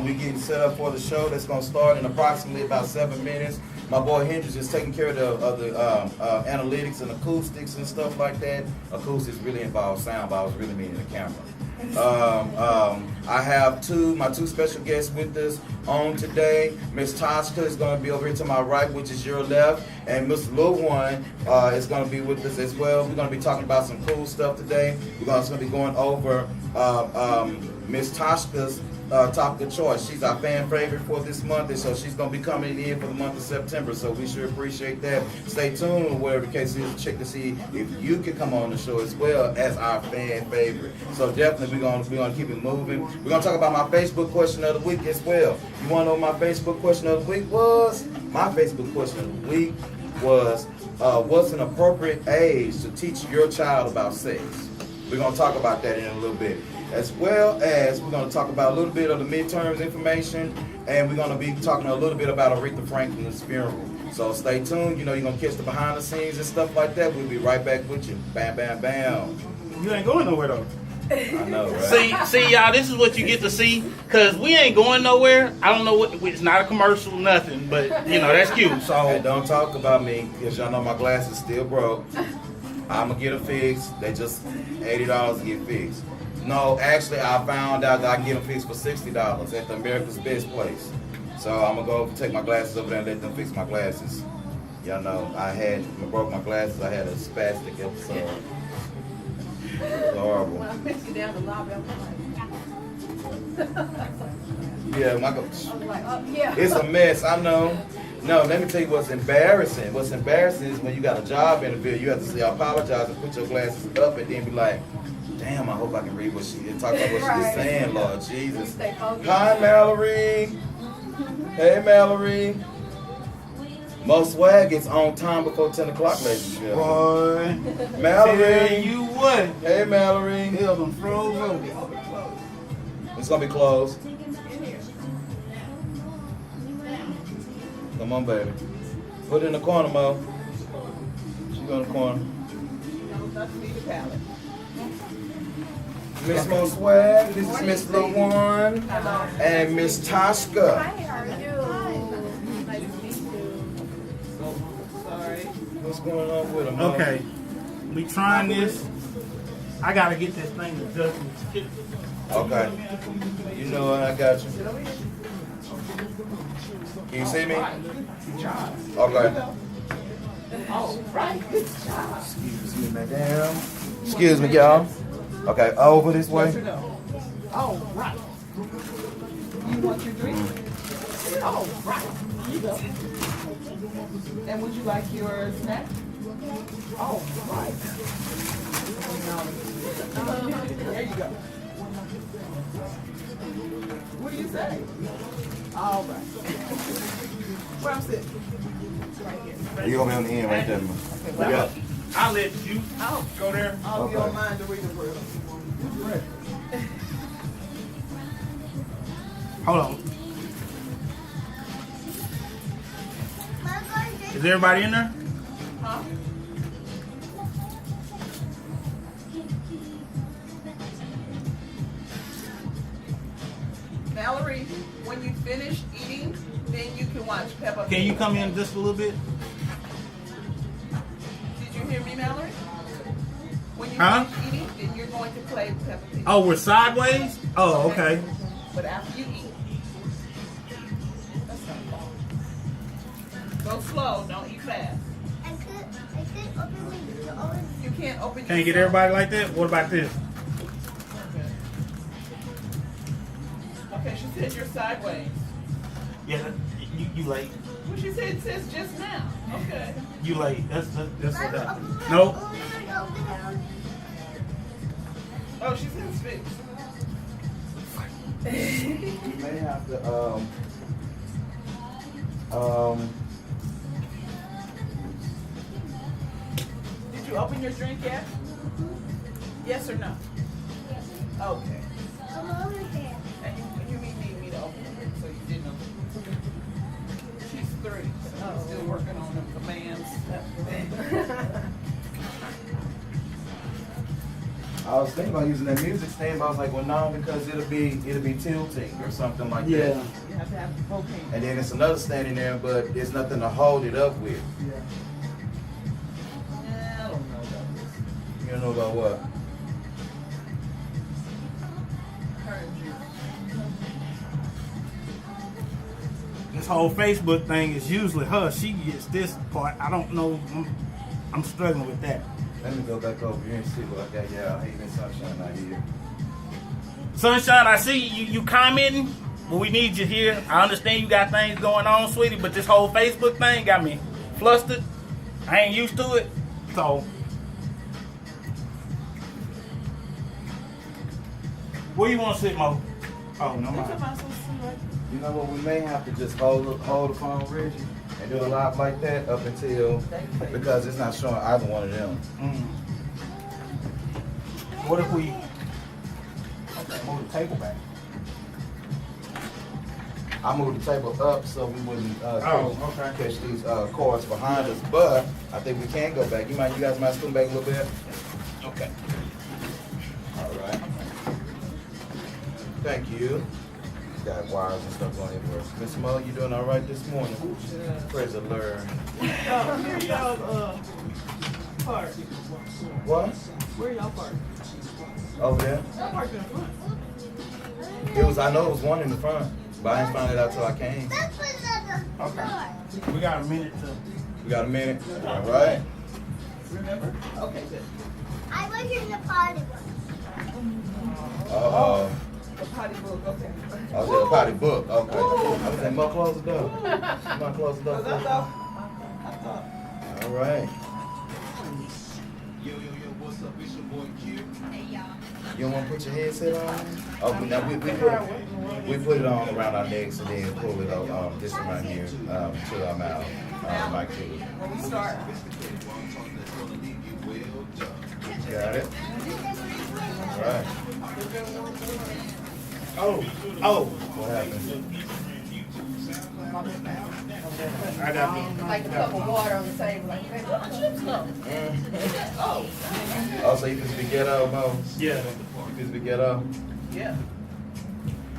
We getting set up for the show that's gonna start in approximately about 7 minutes. My boy Hendrix is taking care of the analytics and acoustics and stuff like that. Acoustics really involve sound, but I was really meaning the camera. I have my two special guests with us on today. Miss Toshika is going to be over here to my right, which is your left, and Miss Lil One is going to be with us as well. We're going to be talking about some cool stuff today. We're going to be going over Miss Toshika's topic of choice. She's our fan favorite for this month, and so she's going to be coming in for the month of September, so we sure appreciate that. Stay tuned, whatever the case is, check to see if you can come on the show as well as our fan favorite. So definitely we're gonna keep it moving. We're going to talk about my Facebook question of the week as well. You want to know what my Facebook question of the week was? My Facebook question of the week was, what's an appropriate age to teach your child about sex? We're going to talk about that in a little bit. As well as we're going to talk about a little bit of the midterms information, and we're going to be talking a little bit about Aretha Franklin's funeral. So stay tuned. You know, you're going to catch the behind the scenes and stuff like that. We'll be right back with you. Bam, bam, bam. You ain't going nowhere, though. I know, right? See, y'all, this is what you get to see, because we ain't going nowhere. I don't know what, it's not a commercial, nothing, but, you know, that's cute. So Hey, don't talk about me, because y'all know my glasses still broke. I'm going to get them fixed. They just $80 to get fixed. No, actually, I found out that I can get them fixed for $60 at the America's Best place. So I'm going to go take my glasses over there and let them fix my glasses. Y'all know, I broke my glasses. I had a spastic episode. It was horrible. When I met you down the lobby, I was like, Yeah, yeah. it's a mess, I know. No, let me tell you what's embarrassing. What's embarrassing is when you got a job interview, you have to say, I apologize, and put your glasses up and then be like, damn, I hope I can read what she is, talk about what she's saying, Lord Jesus. Hi, Mallory. Hey, Mallory. Most swag is on time before 10 o'clock, ladies and gentlemen. Boy. Mallory. Tell you what. Hey, Mallory. Hell done froze over. It's going to be closed. Come on, baby. Put it in the corner, Mo. She go in the corner. Miss Mo Swag, this is Miss Lil One and Miss Toshika. Hi, how are you? Nice to meet you. Sorry. What's going on with them? Mo? Okay. We trying this. I got to get this thing adjusted. Okay. You know what? I got you. Can you see me? Okay. Excuse me, madam. Excuse me, y'all. Okay, over this way. Oh, right. You want your drink? Oh, right. You go. And would you like your snack? Oh, right. There you go. What do you say? All right. Where I'm sitting? Right here. You're gonna be on the end right there. Okay, Yeah. I'll let you go there. I'll be on mine to read the grill. Hold on. Is everybody in there? Huh? Mallory, when you finish eating, then you can watch Peppa Pig. Can you come in just a little bit? Did you hear me, Mallory? When you Huh? finish eating, then you're going to play Peppa Pig. Oh, we're sideways? Oh, okay. But after you eat. That's not fun. Go slow, don't eat fast. You can't open Can't get yourself. everybody like that? What about this? Okay, she said you're sideways. Yeah, you late. Well, she said sis just now. Okay. You late. That's what happened. Nope. Oh, she said it's fixed. You may have to Did you open your drink yet? Yes or no? Okay. And you need me to open it, so you didn't open it. She's 3, so I'm still working on them commands. I was thinking about using that music stand, but I was like, well, no, because it'll be tilting or something like that. Yeah. You have to have the propane. And then it's another stand in there, but there's nothing to hold it up with. Yeah, I don't know about this. You don't know about what? This whole Facebook thing is usually her. She gets this part. I don't know. I'm struggling with that. Let me go back over here and see what I got. Yeah, I hate that sunshine out here. Sunshine, I see you commenting, but we need you here. I understand you got things going on, sweetie, but this whole Facebook thing got me flustered. I ain't used to it, so. Where you want to sit, Mo? Oh, no, mind. You know what? We may have to just hold the phone, Reggie, and do a live like that up until, because it's not showing either one of them. What if we move the table back? I moved the table up so we wouldn't okay. catch these cords behind us, but I think we can go back. You guys might scoot back a little bit. Okay. All right. Thank you. Got wires and stuff on here for us. Miss Mo, you doing all right this morning? Praise the Lord. Where y'all park? What? Where y'all park? Over there? Y'all park in the front. I know it was one in the front, but I didn't find it out till I came. Okay. We got a minute to. We got a minute. All right. Remember? Okay, good. I was in the party one. Uh-oh. The potty book, okay. I was in the potty book. Okay. I was saying, Mo, close the door. Mo, close the door. I thought. All right. You don't want to put your headset on? Oh, but now we put it on around our necks and then pull it up this around here to our mouth. Mic to it. When we start. Got it? All right. Oh. What happened? I got me. Like a cup of water on the table. Like, hey, where my chips go? Oh, so you can be ghetto, Mo? Yeah. You can be ghetto? Yeah.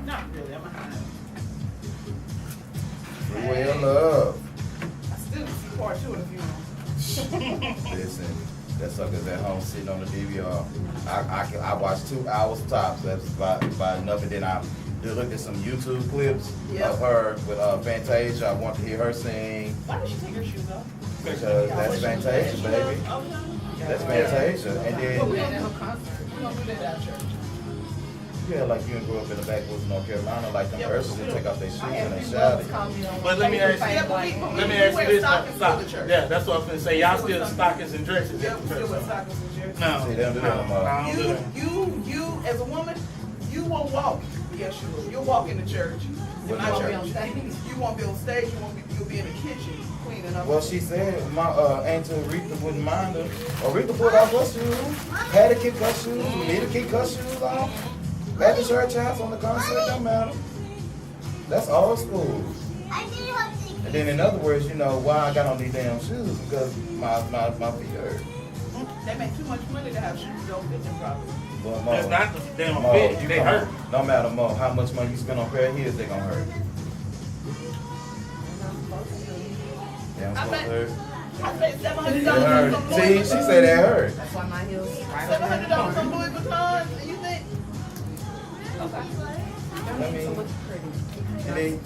Not really, I'm behind. Freeway of love. I still see part 2 in a few months. Listen, that sucker's at home sitting on the DVR. I watched 2 hours tops. That's about enough. And then I looked at some YouTube clips of her with Fantasia. I want to hear her sing. Why did she take her shoes off? Because that's Fantasia, baby. That's Fantasia. And But we then, don't have a concert. We don't do that at church. yeah, like you grew up in the backwoods of North Carolina, like them Yeah, Ursas but that take off their shoes I and have they people shouted. call me on But let me ask you- Facebook, like, but Let me we ask you wear this. stockings Stop. to the church. Yeah, that's what I was gonna say. Y'all still stockings and dresses Yeah, at we the still church. wear so. stockings and jerseys. No. See, they don't do that no more. I don't do that. You, as a woman, you will walk. Yes, you will. You'll walk in the church. What Not church? church. You won't be on stage. You'll be in the kitchen cleaning up. Well, she said my Aunt Aretha wouldn't mind her. Aretha put off her shoes. Patty kicked her shoes. Nita kicked her shoes off. Baptist church house on the concert, don't matter. That's old school. I need her to. And then in other words, you know, why I got on these damn shoes? Because my feet hurt. They make too much money to have shoes that don't fit them properly. Well, That's not the damn Mo, fit. you They come hurt. on. No matter, Mo, how much money you spend on a pair of heels, they gonna hurt. Damn, I supposed bet- to hurt. I paid It $700 hurt. on See, she said it hurt. That's why my heels right over $700 on Louis Vuitton. And you think? Okay. I mean,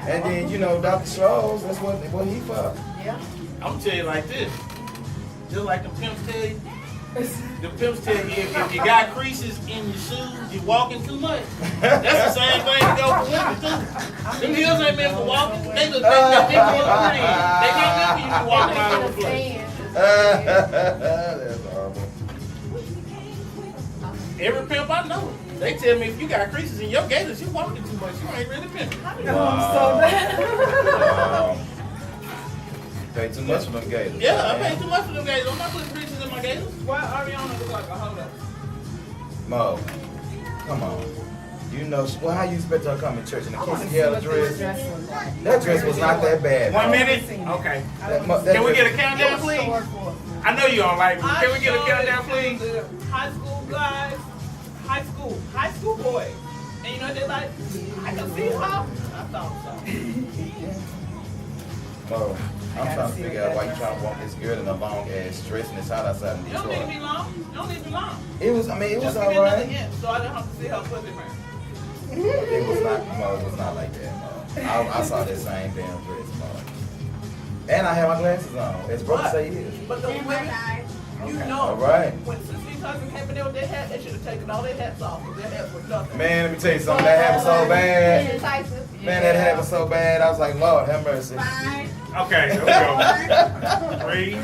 and then you know, Dr. Scholl's, that's what he for. Yeah. I'm gonna tell you like this. Just like the pimps tell you. The pimps tell you if you got creases in your shoes, you're walking too much. That's the same thing to go for women too. Them heels ain't meant for walking. They look like they're big on the green. They can't help you if you walking all over the place. That's horrible. Every pimp I know, they tell me if you got creases in your gaiters, you walking too much. You ain't really pimping. Wow. Pay too much for them gators. Yeah, I pay too much for them gators. I'm not putting creases in my gators. Why Ariana look like a hoe? Mo, come on. You know, well, how you expect her to come in church in a I wanna kissy see yellow what this dress? dress looks like. That dress was not that bad. 1 bro. minute? seen it. Okay. That Can we get a dress- countdown, please? Short for- I know you don't like me. Can we get a showed countdown, it to please? the high school guys, high school boys. And you know, they're like, I can see her. I thought so. Bro, I'm trying to figure out why you trying to walk this girl in a long ass dress and it's hot outside in It don't need to Detroit. be long. It don't need to be long. It was, I mean, it was Just give me another alright. inch so I don't have to see her pussy man. It was not, no, it was not like that, no. I saw that same damn dress, no. And I had my glasses on, as brother say it is. But the women, you know, Alright. when Sister Cousin came in there with their hat, they should have taken all their hats off because their hats were nothing. Man, let me tell you something, that happened so bad. Tyson. Man, that happened so bad, I was like, Lord, have mercy. Okay, here we go. 3.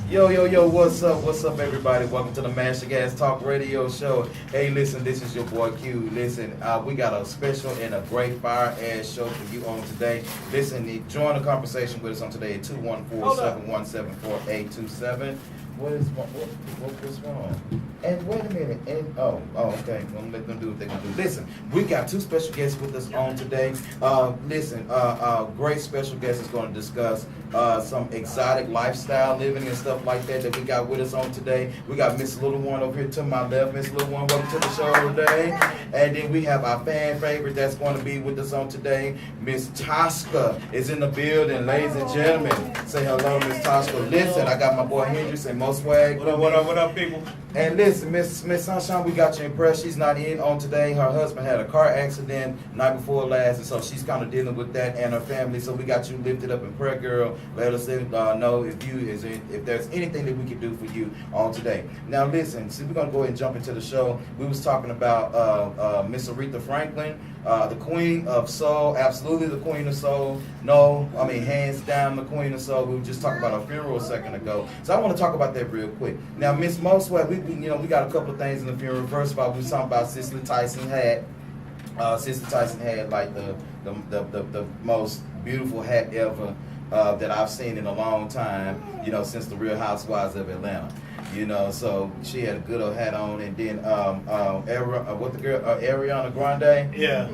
Yo, what's up, everybody? Welcome to the Mashthagas Talk Radio Show. Hey, listen, this is your boy Q. Listen, we got a special and a great fire-ass show for you on today. Listen, join the conversation with us on today at 214-717-4827. What's wrong? And wait a minute. And okay. I'm gonna let them do what they're gonna do. Listen, we got two special guests with us on today. Great special guest is gonna discuss some exotic lifestyle living and stuff like that we got with us on today. We got Miss Little One over here to my left. Miss Little One, welcome to the show today. And then we have our fan favorite that's going to be with us on today. Miss Toshika is in the building, ladies and gentlemen. Say hello, Miss Toshika. Listen, I got my boy Hendrix and Mo Swag. What up, people? And listen, Miss Sunshine, we got you impressed. She's not in on today. Her husband had a car accident night before last, and so she's kind of dealing with that and her family. So we got you lifted up in prayer, girl. Let us know if there's anything that we can do for you on today. Now listen, we're gonna go ahead and jump into the show. We was talking about Miss Aretha Franklin, the Queen of Soul, absolutely the Queen of Soul. No, I mean hands down the Queen of Soul. We were just talking about her funeral a second ago, so I want to talk about that real quick. Now, Miss Mo Swag, we got a couple of things in the funeral. First of all, we was talking about Cicely Tyson had. Sister Tyson had like the most beautiful hat ever that I've seen in a long time, since the Real Housewives of Atlanta. So she had a good old hat on, and then Ariana Grande. Yeah.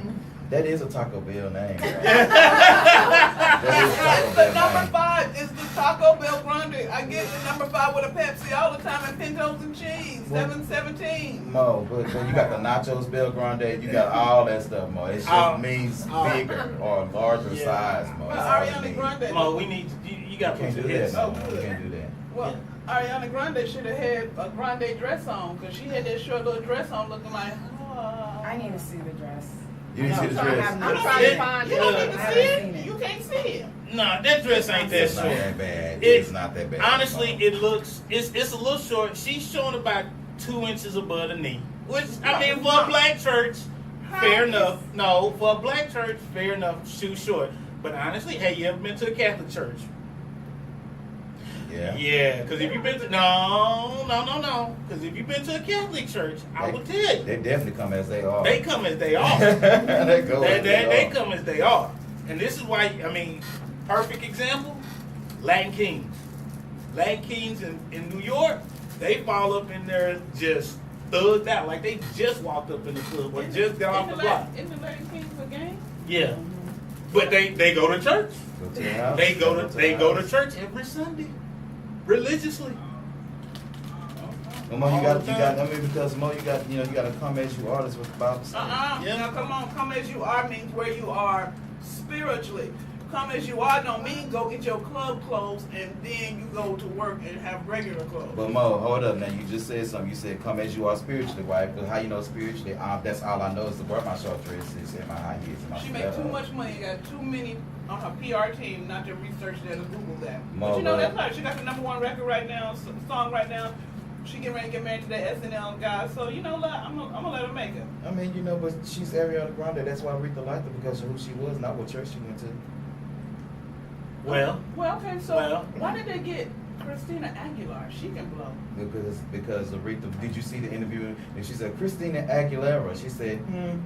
That is a Taco Bell name. That is a That's Taco the Bell number name. 5 is the Taco Bell Grande. I get the number 5 with a Pepsi all the time and Pintos and cheese. 717. Mo, but you got the Nachos Bell Grande, you got all that stuff, Mo. It just means bigger or larger size, Mo. But That's all it Ariana means. Grande. Mo, we need to, you got to Can't put do your that, heads Mo. up. You can't do that. Well, Ariana Grande should have had a Grande dress on because she had that short little dress on looking like. I need to see the dress. You didn't see the I'm dress. trying to find You it. don't I need to haven't see seen it. it. You can't see it. Nah, that dress ain't that It's not short. that bad. It's not that bad. Honestly, Mo. it looks, it's a little short. She's showing about 2 inches above the knee. Which, I mean, for a black church, fair enough. No, for a black church, fair enough, shoe short. But honestly, hey, you ever been to a Catholic church? Yeah. Yeah, because if you've been to, no. Because if you've been to a Catholic church, I would tell you. They definitely come as they are. They come as they are. They go as They are. come as they are. And this is why, I mean, perfect example, Latin Kings. Latin Kings in New York, they fall up in there just thugged out. Like they just walked up in the club or just got off the block. Isn't the Latin Kings a game? Yeah. But they go to church. Go to the house. They go to house. church every Sunday. Religiously. Well, Mo, you got. I mean, because Mo, you got to come as you are. That's what the Bible says. Yeah. Now come on, come as you are means where you are spiritually. Come as you are don't mean go get your club clothes and then you go to work and have regular clothes. But Mo, hold up. Now you just said something. You said come as you are spiritually, right? But how you know spiritually? That's all I know is to wear my short dresses and my high heels and my She make too much money, got too many on her PR team not to research that or Google that. Mo, But you know but- that's her. She got the #1 record right now, song right now. She getting ready to get married to that SNL guy. So you know what? I'm gonna let her make it. I mean, but she's Ariana Grande. That's why Aretha liked her because of who she was, not what church she went to. Well, Okay, so Well. why did they get Christina Aguilar? She can blow. Because Aretha. Did you see the interview? And she said Christina Aguilera. She said,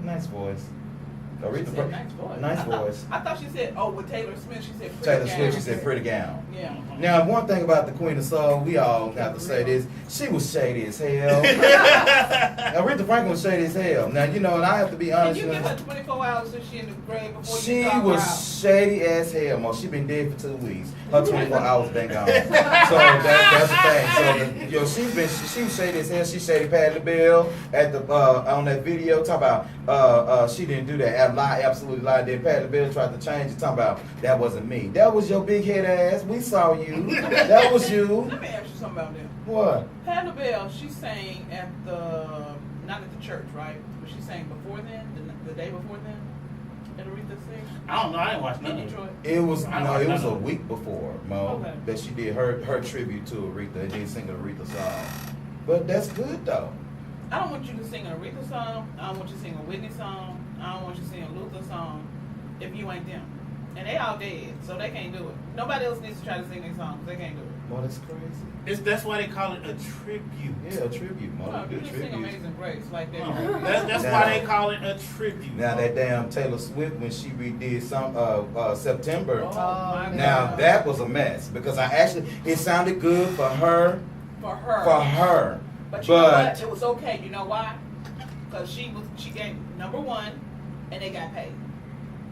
nice voice. Aretha She said Franklin. nice voice. Nice voice. I thought she said, oh, with Taylor Smith, she said pretty Taylor gown. Swift, she said pretty gown. Yeah. Now, one thing about the Queen of Soul, we all have to say this: she was shady as hell. Aretha Franklin was shady as hell. Now, you know, and I have to be Can honest. you with give you, her 24 hours since she in the grave before she you talk her out? was shady as hell, Mo. She been dead for 2 weeks. Her 24 hours been gone. So that's the thing. So yo, she was shady as hell. She shady Patti LaBelle at the on that video. Talk about she didn't do that. Lie, absolutely lied. Then Patti LaBelle tried to change it. Talk about that wasn't me. That was your big head ass. We saw you. That was you. Let me ask you something about that. What? Patti LaBelle, she sang at the, not at the church, right? But she sang before then, the day before then? At Aretha sing? I don't know. I didn't watch In none of it. Detroit? It was I no, don't it was a know. week before, Mo, Okay. that she did her tribute to Aretha. They did sing an Aretha song, but that's good though. I don't want you to sing an Aretha song. I don't want you to sing a Whitney song. I don't want you to sing a Luther song if you ain't them. And they all dead, so they can't do it. Nobody else needs to try to sing their song 'cause they can't do it. Well, that's crazy. That's why they call it a tribute. Yeah, a tribute, Mo. No, you Good just sing tribute. Amazing Grace like that. That's Now- why they call it a tribute. Now that damn Taylor Swift when she redid some September. Oh, my Now God. that was a mess because it sounded good for her, For her. But you know what? It was okay. You know why? Because she gave number one, and they got paid.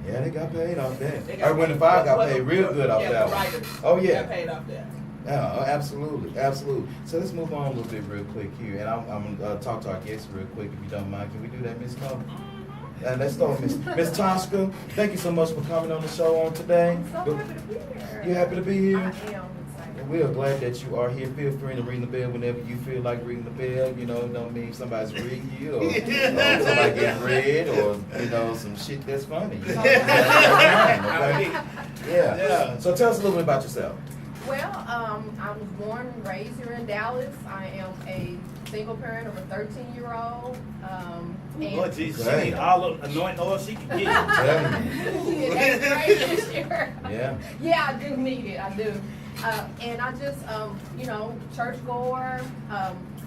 yeah, they got paid off that. They got Or when the Five got well, paid real good off yeah, that the one. writers Oh yeah. got paid off that. Yeah, absolutely, absolutely. So let's move on a little bit real quick here, and I'm gonna talk to our guests real quick if you don't mind. Can we do that, Miss Cole? And let's start with Miss Toshika. Thank you so much for coming on the show on today. I'm so happy to be here. You happy to be here? I am excited. We are glad that you are here. Feel free to ring the bell whenever you feel like ringing the bell. You know, it don't mean somebody's reading you or somebody getting read or, you know, some shit that's funny. You know, okay? Yeah. So tell us a little bit about yourself. Well, I was born and raised here in Dallas. I am a single parent of a 13-year-old. And Lord Jesus, Okay. she need all of anoint oil she can get. Tell me. that's great this year. Yeah. Yeah, I do need it. I do. And I just, you know, churchgoer,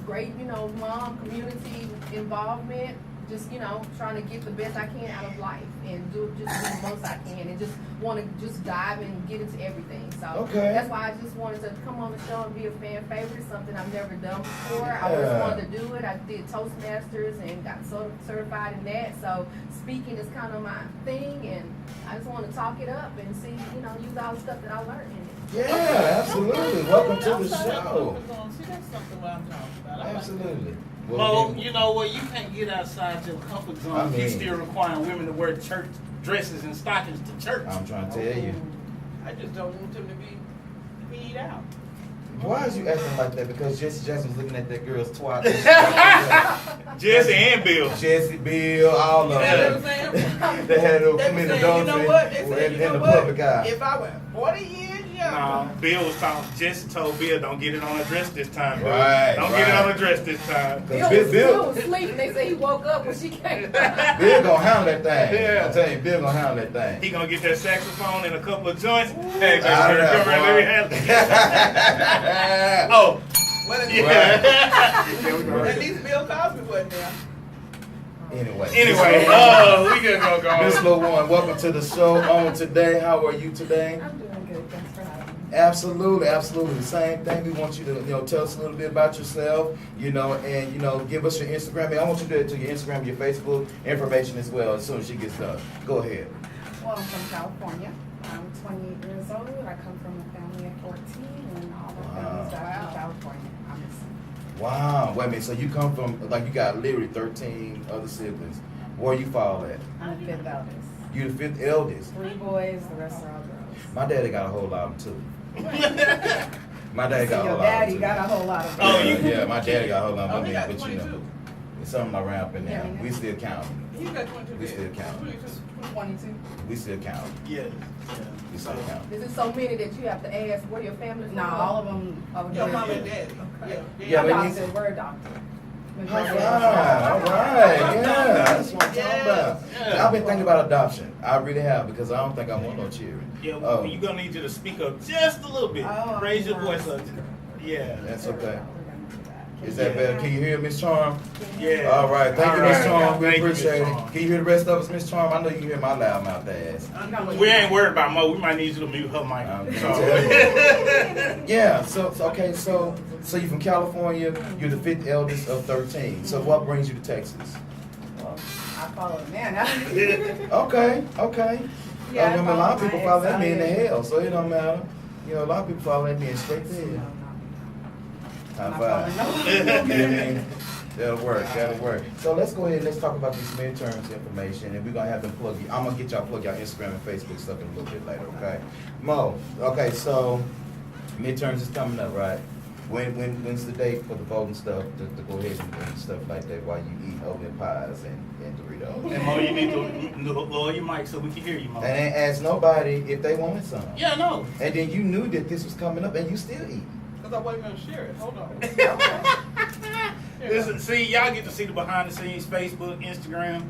great, you know, mom, community involvement, just, you know, trying to get the best I can out of life and do the most I can and just want to just dive and get into everything. So Okay. that's why I just wanted to come on the show and be a fan favorite, something I've never done before. I always Yeah. wanted to do it. I did Toastmasters and got certified in that. So speaking is kind of my thing, and I just want to talk it up and see, you know, use all the stuff that I learned in it. Yeah, absolutely. Welcome to the Outside that show. comfort zone, see, that's something what I'm talking about. I like that. Absolutely. Well, you know what? You can't get outside your comfort zone. I You mean- still requiring women to wear church dresses and stockings to church. I'm trying to tell you. I just don't want them to be peed out. Why is you acting like that? Because Jesse Jackson was looking at that girl's twat. Jesse and Bill. Jesse, Bill, all of You know what I'm them. saying? They had those They many was saying, you know what? They said, in you know the what? public eye. If I were 40 years younger, Bill was talking. Jesse told Bill, "Don't get it on a dress this time, Bill. Right, Don't get it right. on a dress this time." Bill was asleep. They say he woke up when she came. Bill gonna handle that thing. Yeah. I'm telling you, Bill gonna handle that thing. He gonna get that saxophone and a couple of joints. Hey, baby, Out of come there, here, let me have it. Oh, what is yeah. At least Bill Cosby wasn't there. Anyway. Anyway, we just gonna Miss go. LaWan, welcome to the show on today. How are you today? I'm doing good. Thanks for having me. Absolutely, absolutely. Same thing. We want you to, tell us a little bit about yourself, and, give us your Instagram. I want you to do it to your Instagram, your Facebook information as well as soon as she gets done. Go ahead. Well, I'm from California. I'm 28 years old. I come from a family of 14, and all my family's died from California. Obviously. Wow. Wait a minute. So you come from, you got literally 13 other siblings. Where you fall at? I'm the fifth eldest. You the fifth eldest. 3 boys, the rest are all girls. My daddy got a whole lot of them too. My daddy got a Your whole lot of daddy them too. got a whole lot of Oh, them. Yeah, my daddy got a whole lot Oh, of he them, got but 22. it's something around up in there. Yeah. We still counting. He got 22. We still count. 22. 22. We still counting. Yeah. We still counting. Is it so many that you have to ask where your family from? No, all of them are Your mom and dead. daddy. Yeah, but Adopted, we're adopted. All right, yeah, that's what I'm talking about. Yeah. I've been thinking about adoption. I really have because I don't think I want no children. Yeah, Oh. you're gonna need you to speak up just a little bit. Oh, Raise your I'm voice up. Yeah. That's We're okay. gonna do that. Is that better? Can you hear Miss Charm? Yeah. All right. Thank you, Miss Charm. We Thank you, Miss appreciate it. Charm. Can you hear the rest of us, Miss Charm? I know you hear my loudmouth ass. We ain't worried about Mo. We might need you to mute her mic. Yeah. So you're from California. You're the 5th eldest of 13. So what brings you to Texas? Well, I follow the man. Okay. Yeah, I mean, a lot of people follow that me man to hell, so it don't matter. You know, a lot of people follow that man straight to hell. High five. You know what I mean? That'll work. So let's go ahead and let's talk about these midterms information, and we're gonna have them plug you. I'm gonna get y'all plug y'all Instagram and Facebook stuff in a little bit later, okay? Mo, okay, so midterms is coming up, right? When's the date for the voting stuff to go ahead and stuff like that while you eat oatmeal pies and Doritos? And Mo, you need to lower your mic so we can hear you, Mo. And ain't ask nobody if they wanted some. Yeah, I know. And then you knew that this was coming up, and you still eat. Because I wasn't going to share it. Hold on. Listen, see, y'all get to see the behind the scenes, Facebook, Instagram.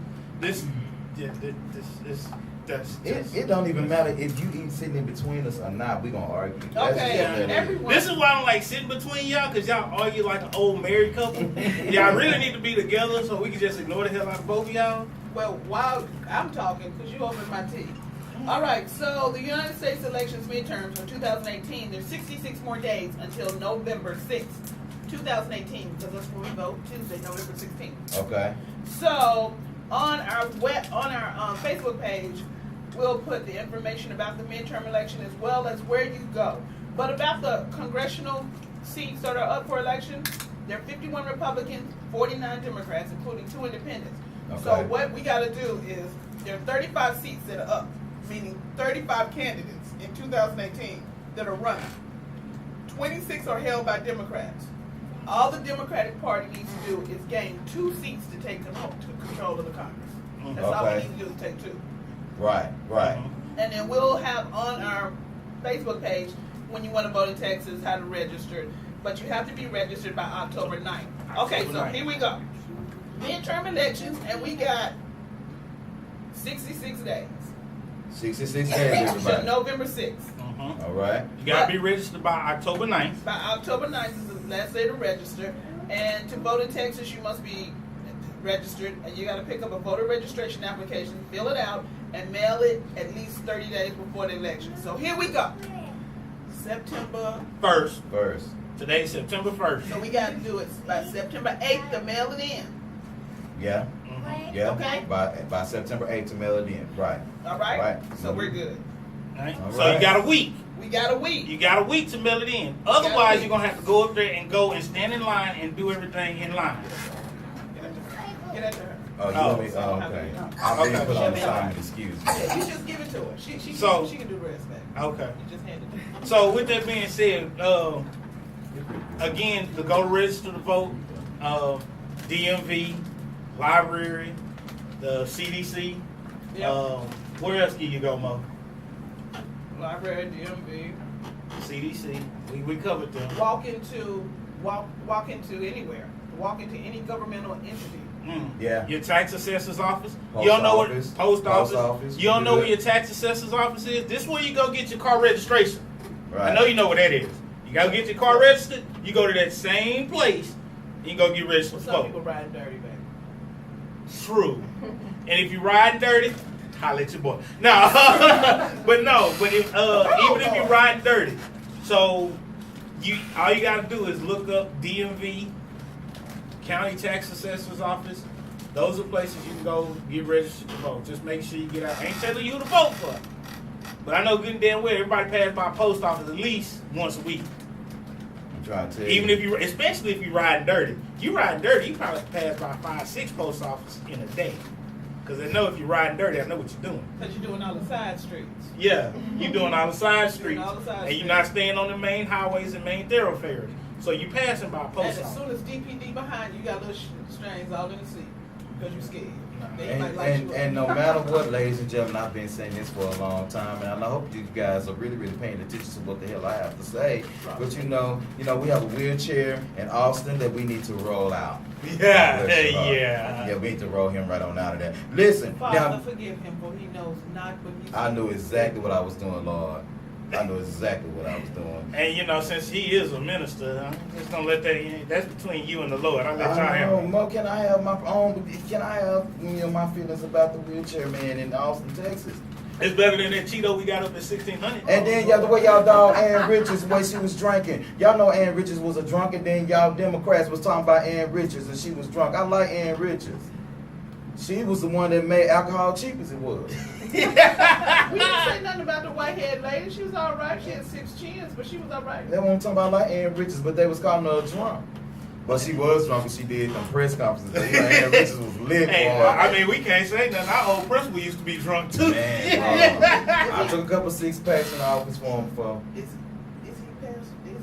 It don't even matter if you eat sitting in between us or not. We gonna argue. That's Okay, just what that is. everyone. This is why I don't like sitting between y'all, because y'all argue like an old married couple. Y'all really need to be together so we can just ignore the hell out of both of y'all. Well, while I'm talking, because you opened my tea. All right, so the United States elections midterms for 2018, there's 66 more days until November 6th, 2018, because that's when we vote, Tuesday, November 16th. Okay. So on our Facebook page, we'll put the information about the midterm election as well as where you go. But about the congressional seats that are up for election, there are 51 Republicans, 49 Democrats, including 2 independents. Okay. So what we got to do is there are 35 seats that are up, meaning 35 candidates in 2018 that are running. 26 are held by Democrats. All the Democratic Party needs to do is gain 2 seats to take control of the Congress. That's all we Okay. need to do is take 2. Right. And then we'll have on our Facebook page, when you want to vote in Texas, how to register. But you have to be registered by October 9th. Okay, so here we go. Midterm elections, and we got 66 days. 66 days, To everybody. November 6th. All right. You gotta be registered by October 9th. By October 9th is the last day to register. And to vote in Texas, you must be registered. And you got to pick up a voter registration application, fill it out, and mail it at least 30 days before the election. So here we go. September. First. Today's September 1st. So we got to do it by September 8th to mail it in. Yeah. Yeah. Okay. By September 8th to mail it in. Right. All right? Right. So we're good. Right? All So right. you got a week. We got a week. You got a week to mail it in. got a Otherwise, week. you're gonna have to go up there and stand in line and do everything in line. Get at her. Oh, you want me? Oh, okay. I'll be put on assignment. Excuse me. Yeah, you just give it to her. She can do the rest back. Okay. You just hand it to her. So with that being said, again, to go register to vote, DMV, library, the CDC. Yep. Where else can you go, Mo? Library, DMV. CDC. We covered them. Walk into anywhere. Walk into any governmental entity. Yeah. Your tax assessor's office. Post You don't know office. what post office. office. You don't know Good. where your tax assessor's office is. This is where you go get your car registration. Right. I know you know what that is. You gotta get your car registered. You go to that same place. And you go get registered. Some people riding dirty, baby. True. And if you riding dirty, holla at your boy. No, but if, even if you riding dirty, so all you gotta do is look up DMV, County Tax Assessor's Office. Those are places you can go get registered to vote. Just make sure you get out. I ain't telling you who to vote for, but I know good and damn well everybody passes by post office at least once a week. I'm trying to tell Even you. especially if you riding dirty. You riding dirty, you probably pass by 5-6 post offices in a day. Because they know if you're riding dirty, I know what you're doing. Because you're doing all the side streets. Yeah, you doing all the side Doing streets. all the side And you're streets. not staying on the main highways and main thoroughfares. So you passing by And post as office. soon as DPD behind you, got little strings all in the seat. Because you're scared. They might And, light and, you up. and no matter what, ladies and gentlemen, I've been saying this for a long time, and I hope you guys are really, really paying attention to what the hell I have to say. But you know, we have a wheelchair in Austin that we need to roll out. Yeah, Bless your heart. yeah. Yeah, we need to roll him right on out of there. Listen, Father, now forgive him, for he knows not what he's I knew exactly what I was doing, Lord. I know exactly what I was doing. And you know, since he is a minister, I'm just gonna let that in. That's between you and the Lord. I'll let y'all I know, have it. Mo, can I have my own? Can I have my feelings about the wheelchair man in Austin, Texas? It's better than that Cheeto we got up at 1600. And then the way y'all dog Ann Richards, the way she was drinking. Y'all know Ann Richards was a drunk, and then y'all Democrats was talking about Ann Richards and she was drunk. I like Ann Richards. She was the one that made alcohol cheap as it was. We didn't say nothing about the white-haired lady. She was all right. She had 6 chins, but she was all right. They weren't talking about like Ann Richards, but they was calling her a drunk. But she was drunk, and she did some press conferences. You know, Ann Richards was lit. Hey, boy. I mean, we can't say nothing. Our old principal used to be drunk too. Man, I took a couple 6-packs in the office for him. Is he past? Is he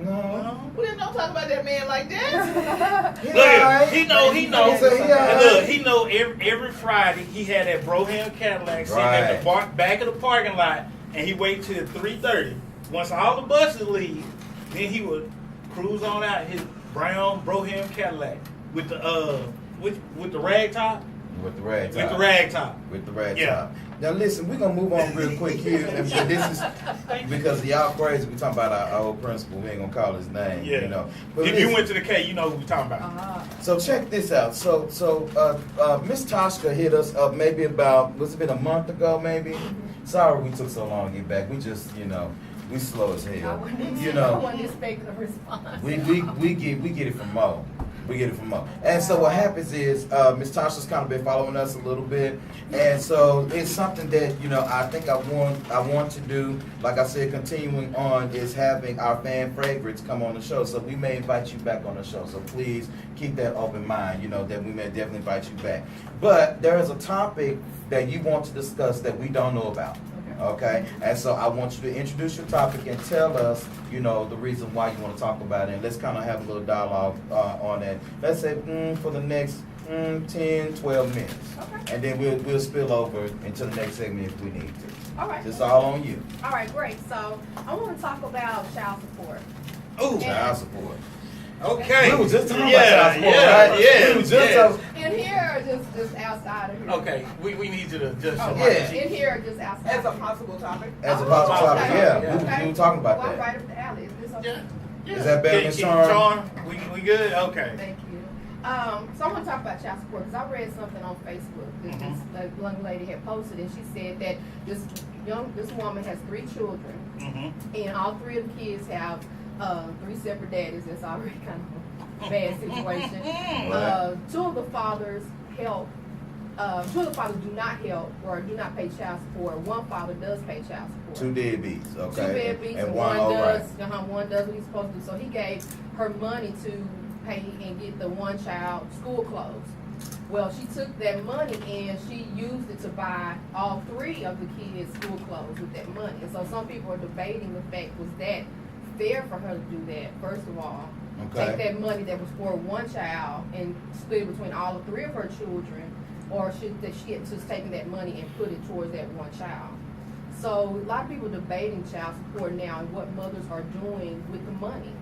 dead? No. We didn't talk about that man like that. He Look, alright. he know. He And alright. look, he know every Friday he had that Broham Cadillac sitting at the back of the parking lot, and he wait till 3:30. Once all the buses leave, then he would cruise on out his brown Broham Cadillac with the with the rag top. With the rag top. With the rag top. With the rag Yeah. top. Now listen, we're gonna move on real quick here, and this is because y'all crazy. We talking about our old principal. We ain't gonna call his name. Yeah. You know. But If listen, you went to the K, you know what we talking about. so check this out. So Miss Toshika hit us up maybe about was it been a month ago maybe? Sorry we took so long to get back. We just we slow as I hell. wasn't, I wasn't expecting a response. We get it from Mo. We get it from Mo. And so what happens is Miss Tasha's kind of been following us a little bit, and so it's something that I think I want to do. Like I said, continuing on is having our fan favorites come on the show. So we may invite you back on the show. So please keep that open mind. That we may definitely invite you back. But there is a topic that you want to discuss that we don't know about. Okay, and so I want you to introduce your topic and tell us, the reason why you want to talk about it. And let's kind of have a little dialogue on that. Let's say for the next 10, 12 minutes. Okay. And then we'll spill over into the next segment if we need to. All right. It's all on you. All right, great. So I want to talk about child support. Ooh, Child support. okay. We were just talking Yeah, about child support, yeah, right? yeah, We were just yeah. talking. In here or just outside of here? Okay, we need you to just. Oh, Yeah. In here or just outside? As a possible topic. As a Oh, possible topic, okay. yeah. We were talking about Well, I'm that. right up the alley. Is this okay? Yeah. Is that better than Charm? We good? Okay. Thank you. So I want to talk about child support because I read something on Facebook that this young lady had posted, and she said that this woman has 3 children, and all 3 of the kids have 3 separate daddies. That's already kind of a bad situation. Right. 2 of the fathers help. 2 of the fathers do not help or do not pay child support. 1 father does pay child support. 2 deadbeats, 2 okay. deadbeats and one one alright. does. One does what he's supposed to do. So he gave her money to pay and get the 1 child school clothes. Well, she took that money and she used it to buy all 3 of the kids' school clothes with that money. And so some people are debating the fact, was that fair for her to do that? First of all, take that money that was for 1 child and split it between all 3 of her children, or should that she had just taken that money and put it towards that 1 child? So a lot of people debating child support now and what mothers are doing with the money.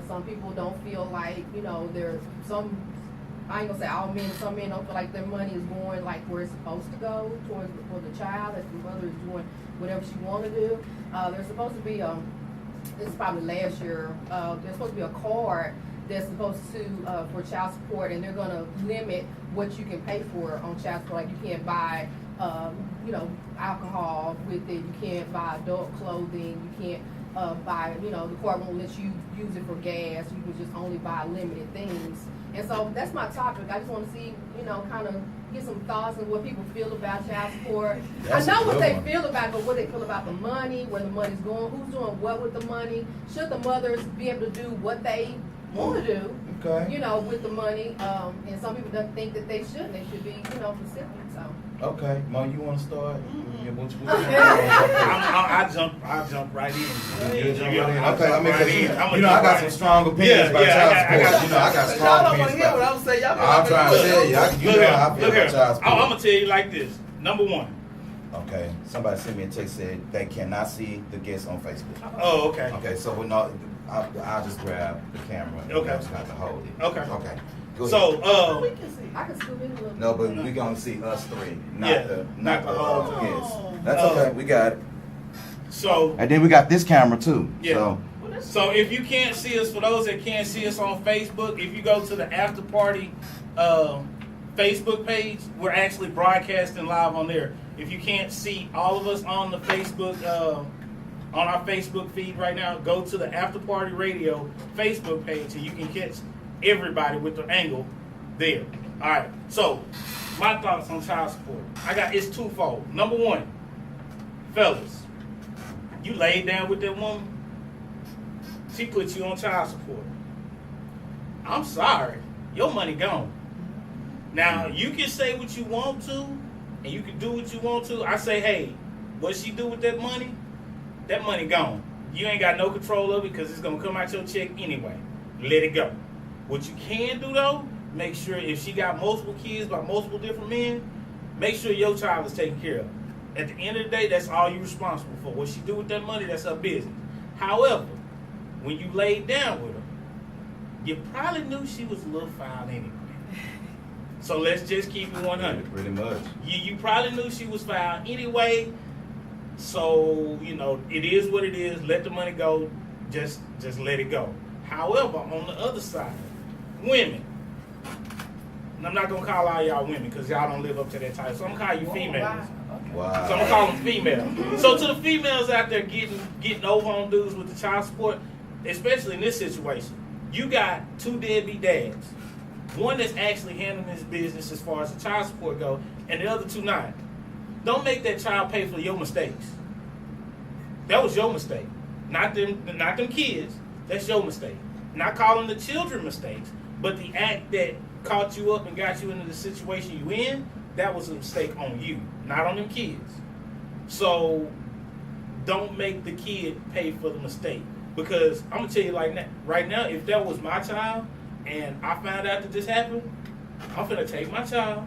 Some people don't feel like, there's some, I ain't gonna say all men, some men don't feel like their money is going like where it's supposed to go towards for the child, that the mother is doing whatever she want to do. There's supposed to be, this is probably last year, there's supposed to be a card that's supposed to, for child support, and they're gonna limit what you can pay for on child support. Like you can't buy, alcohol with it, you can't buy adult clothing, you can't buy, the court won't let you use it for gas, you can just only buy limited things. And so that's my topic. I just want to see, kind of get some thoughts on what people feel about child support. That's I know a what good they one. feel about it, but what they feel about the money, where the money's going, who's doing what with the money. Should the mothers be able to do what they want to do, Okay. with the money? And some people don't think that they shouldn't. They should be, recipients. So. Okay, Mo, you want to start? Yeah, what you I jump right in. You jump right in. I'll Okay, I jump mean, right 'cause in. I'ma I jump got right some in. strong opinions about I child got support. some- I got Y'all strong don't want opinions to hear what about I'm saying. Y'all I'm trying to tell you, Look how I feel here. about child support. I'm gonna tell you like this. Number 1. Okay, somebody sent me a text said they cannot see the guests on Facebook. Oh, okay. Okay, so we're not. I'll just grab the camera and Okay. I'll just have to hold it. Okay. Okay. Go ahead. So, We can see. I can scoop in a little. No, but we gonna see us 3, not Yeah, the not the whole guests. Oh. That's Oh. okay. We got it. So And then we got this camera too. Yeah. So So if you can't see us, for those that can't see us on Facebook, if you go to the After Party Facebook page, we're actually broadcasting live on there. If you can't see all of us on the Facebook, on our Facebook feed right now, go to the After Party Radio Facebook page and you can catch everybody with the angle there. All right. So my thoughts on child support. It's twofold. Number one, fellas, you laid down with that woman. She put you on child support. I'm sorry. Your money gone. Now, you can say what you want to, and you can do what you want to. I say, hey, what she do with that money gone. You ain't got no control of it because it's going to come out your check anyway. Let it go. What you can do, though, make sure if she got multiple kids by multiple different men, make sure your child is taken care of. At the end of the day, that's all you're responsible for. What she do with that money, that's her business. However, when you laid down with her, you probably knew she was a little foul anyway. So let's just keep it 100. pretty much. You probably knew she was foul anyway. So, it is what it is. Let the money go. Just let it go. However, on the other side, women. And I'm not going to call all y'all women because y'all don't live up to that title. So I'm going to call you females. Wow. So I'm going to call them females. So to the females out there getting over on dudes with the child support, especially in this situation, you got two deadbeat dads. One that's actually handling this business as far as the child support go, and the other two not. Don't make that child pay for your mistakes. That was your mistake. Not them kids. That's your mistake. Not calling the children mistakes, but the act that caught you up and got you into the situation you in, that was a mistake on you, not on them kids. So don't make the kid pay for the mistake. Because I'm going to tell you like that, right now, if that was my child and I found out that this happened, I'm going to take my child,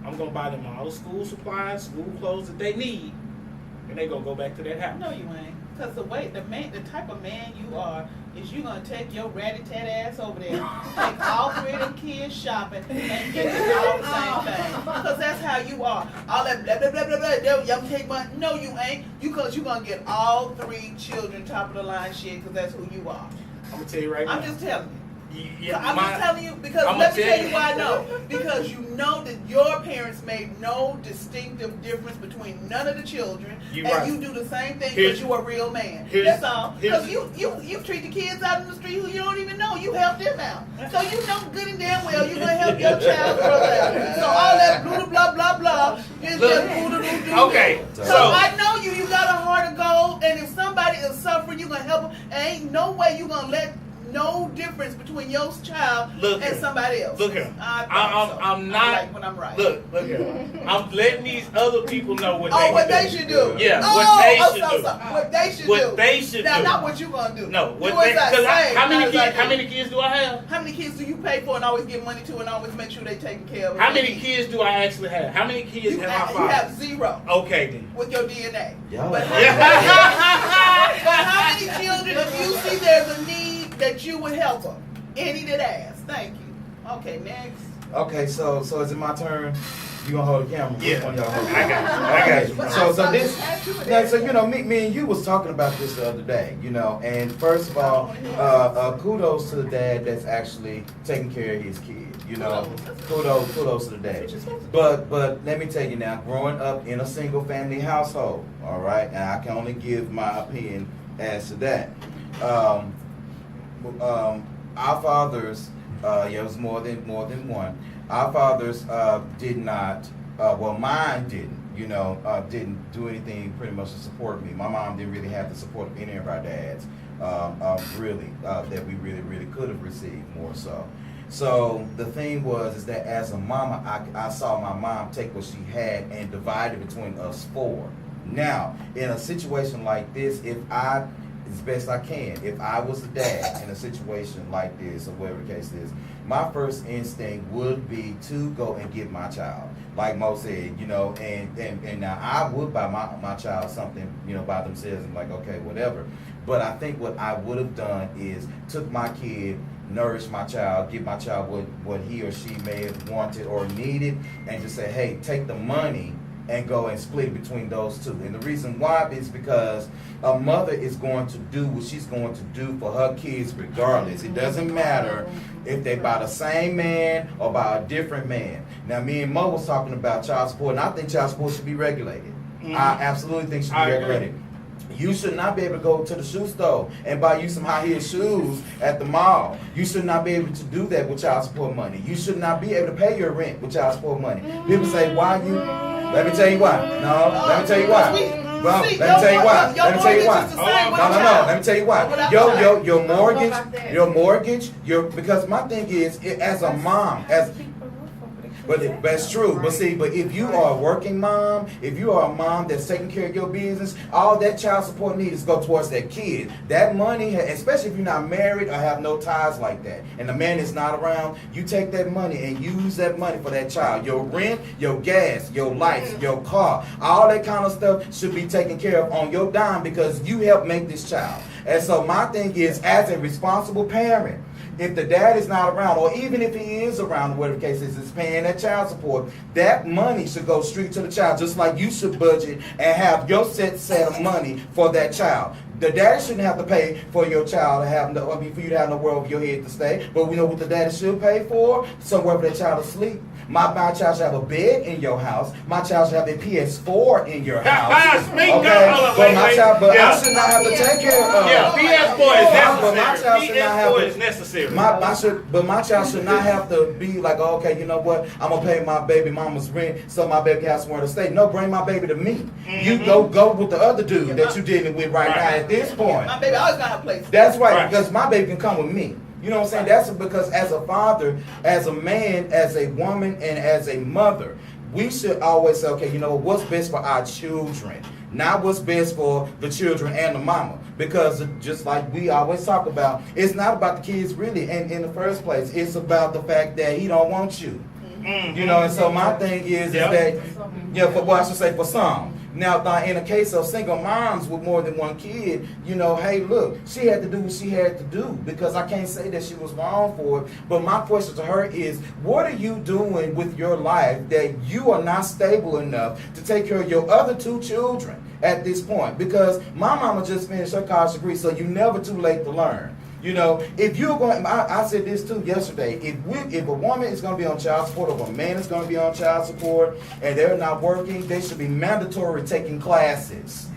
I'm going to buy them all the school supplies, school clothes that they need, and they going to go back to that house. No, you ain't. Because the type of man you are is you going to take your ratty-tat ass over there, take all three of them kids shopping, and get them all the same thing. Because that's how you are. All that blah, blah, blah, blah, blah, y'all take money. No, you ain't. Because you're going to get all three children top of the line shit because that's who you are. I'm going to tell you right now. I'm just telling you. Yeah, I'm just telling you because let me tell you why I know. Because you know that your parents made no distinctive difference between none of the children, you do the same thing because you're a real man. That's all. Because you treat the kids out in the street who you don't even know. You help them out, so you know good and damn well you're gonna help your child brother. So all that blah blah blah blah is just okay. So I know you. You got a heart of gold, and if somebody is suffering, you gonna help them. And ain't no way you gonna let no difference between your child and somebody else. Look here. I'm not like when I'm right. Look here. I'm letting these other people know what they should do. Yeah, what they should do. What they should do. What they should now, do. Not what you gonna do. No, what do how many kids do I have? How many kids do you pay for and always give money to and always make sure they taken care of? How many kids do I actually have? How many kids have my father? You have 0. Okay then. With your DNA. But how many children, if you see there's a need that you would help them? Any that ask. Thank you. Okay, next. Okay, so is it my turn? You gonna hold the camera? Yeah. One of y'all hold it. I got you. So me and you was talking about this the other day, and first of all, kudos to the dad that's actually taking care of his kid, kudos to the dad. But let me tell you now, growing up in a single family household, all right, and I can only give my opinion as to that. Our fathers, it was more than one. Our fathers did not. Mine didn't do anything pretty much to support me. My mom didn't really have the support of any of our dads, really, that we really could have received more so. So the thing was that as a mama, I saw my mom take what she had and divide it between us 4. Now, in a situation like this, as best I can, if I was the dad in a situation like this or whatever the case is, my first instinct would be to go and get my child. Like Mo said, and now I would buy my child something, by themselves and like, okay, whatever. But I think what I would have done is took my kid, nourished my child, give my child what he or she may have wanted or needed, and just say, hey, take the money and go and split it between those two. And the reason why is because a mother is going to do what she's going to do for her kids regardless. It doesn't matter if they by the same man or by a different man. Now, me and Mo was talking about child support, and I think child support should be regulated. I absolutely think it should be regulated. You should not be able to go to the shoe store and buy you some high heel shoes at the mall. You should not be able to do that with child support money. You should not be able to pay your rent with child support money. People say, why you? Let me tell you why. No, let me tell you why. Well, let me tell you why. Let me tell you why. No. Let me tell you why. Your mortgage, because my thing is, as a mom, but that's true. But see, but if you are a working mom, if you are a mom that's taking care of your business, all that child support needs go towards that kid. That money, especially if you're not married or have no ties like that, and the man is not around, you take that money and use that money for that child. Your rent, your gas, your lights, your car, all that kind of stuff should be taken care of on your dime because you helped make this child. And so my thing is, as a responsible parent, if the dad is not around, or even if he is around, whatever the case is paying that child support, that money should go straight to the child, just like you should budget and have your set of money for that child. The daddy shouldn't have to pay for your child to have for you to have nowhere over your head to stay. But we know what the daddy should pay for? Somewhere for that child to sleep. My child should have a bed in your house. My child should have a PS4 in your house. Okay, I should not have to take care of. PS4 is necessary. But my child should not have to be like, oh, okay, you know what? I'm gonna pay my baby mama's rent so my baby has somewhere to stay. No, bring my baby to me. You go with the other dude that you're dealing with right now at this point. My baby always got a place. That's right, because my baby can come with me. You know what I'm saying? That's because as a father, as a man, as a woman, and as a mother, we should always say, okay, you know what's best for our children, not what's best for the children and the mama. Because just like we always talk about, it's not about the kids really, and in the first place, it's about the fact that he don't want you. You know, and so my thing is that, I should say for some. Now, in the case of single moms with more than one kid, you know, hey, look, she had to do what she had to do because I can't say that she was wrong for it. But my question to her is, what are you doing with your life that you are not stable enough to take care of your other two children at this point? Because my mama just finished her college degree, so you're never too late to learn. You know, if you're going, I said this too yesterday, if a woman is going to be on child support or if a man is going to be on child support and they're not working, they should be mandatory taking classes.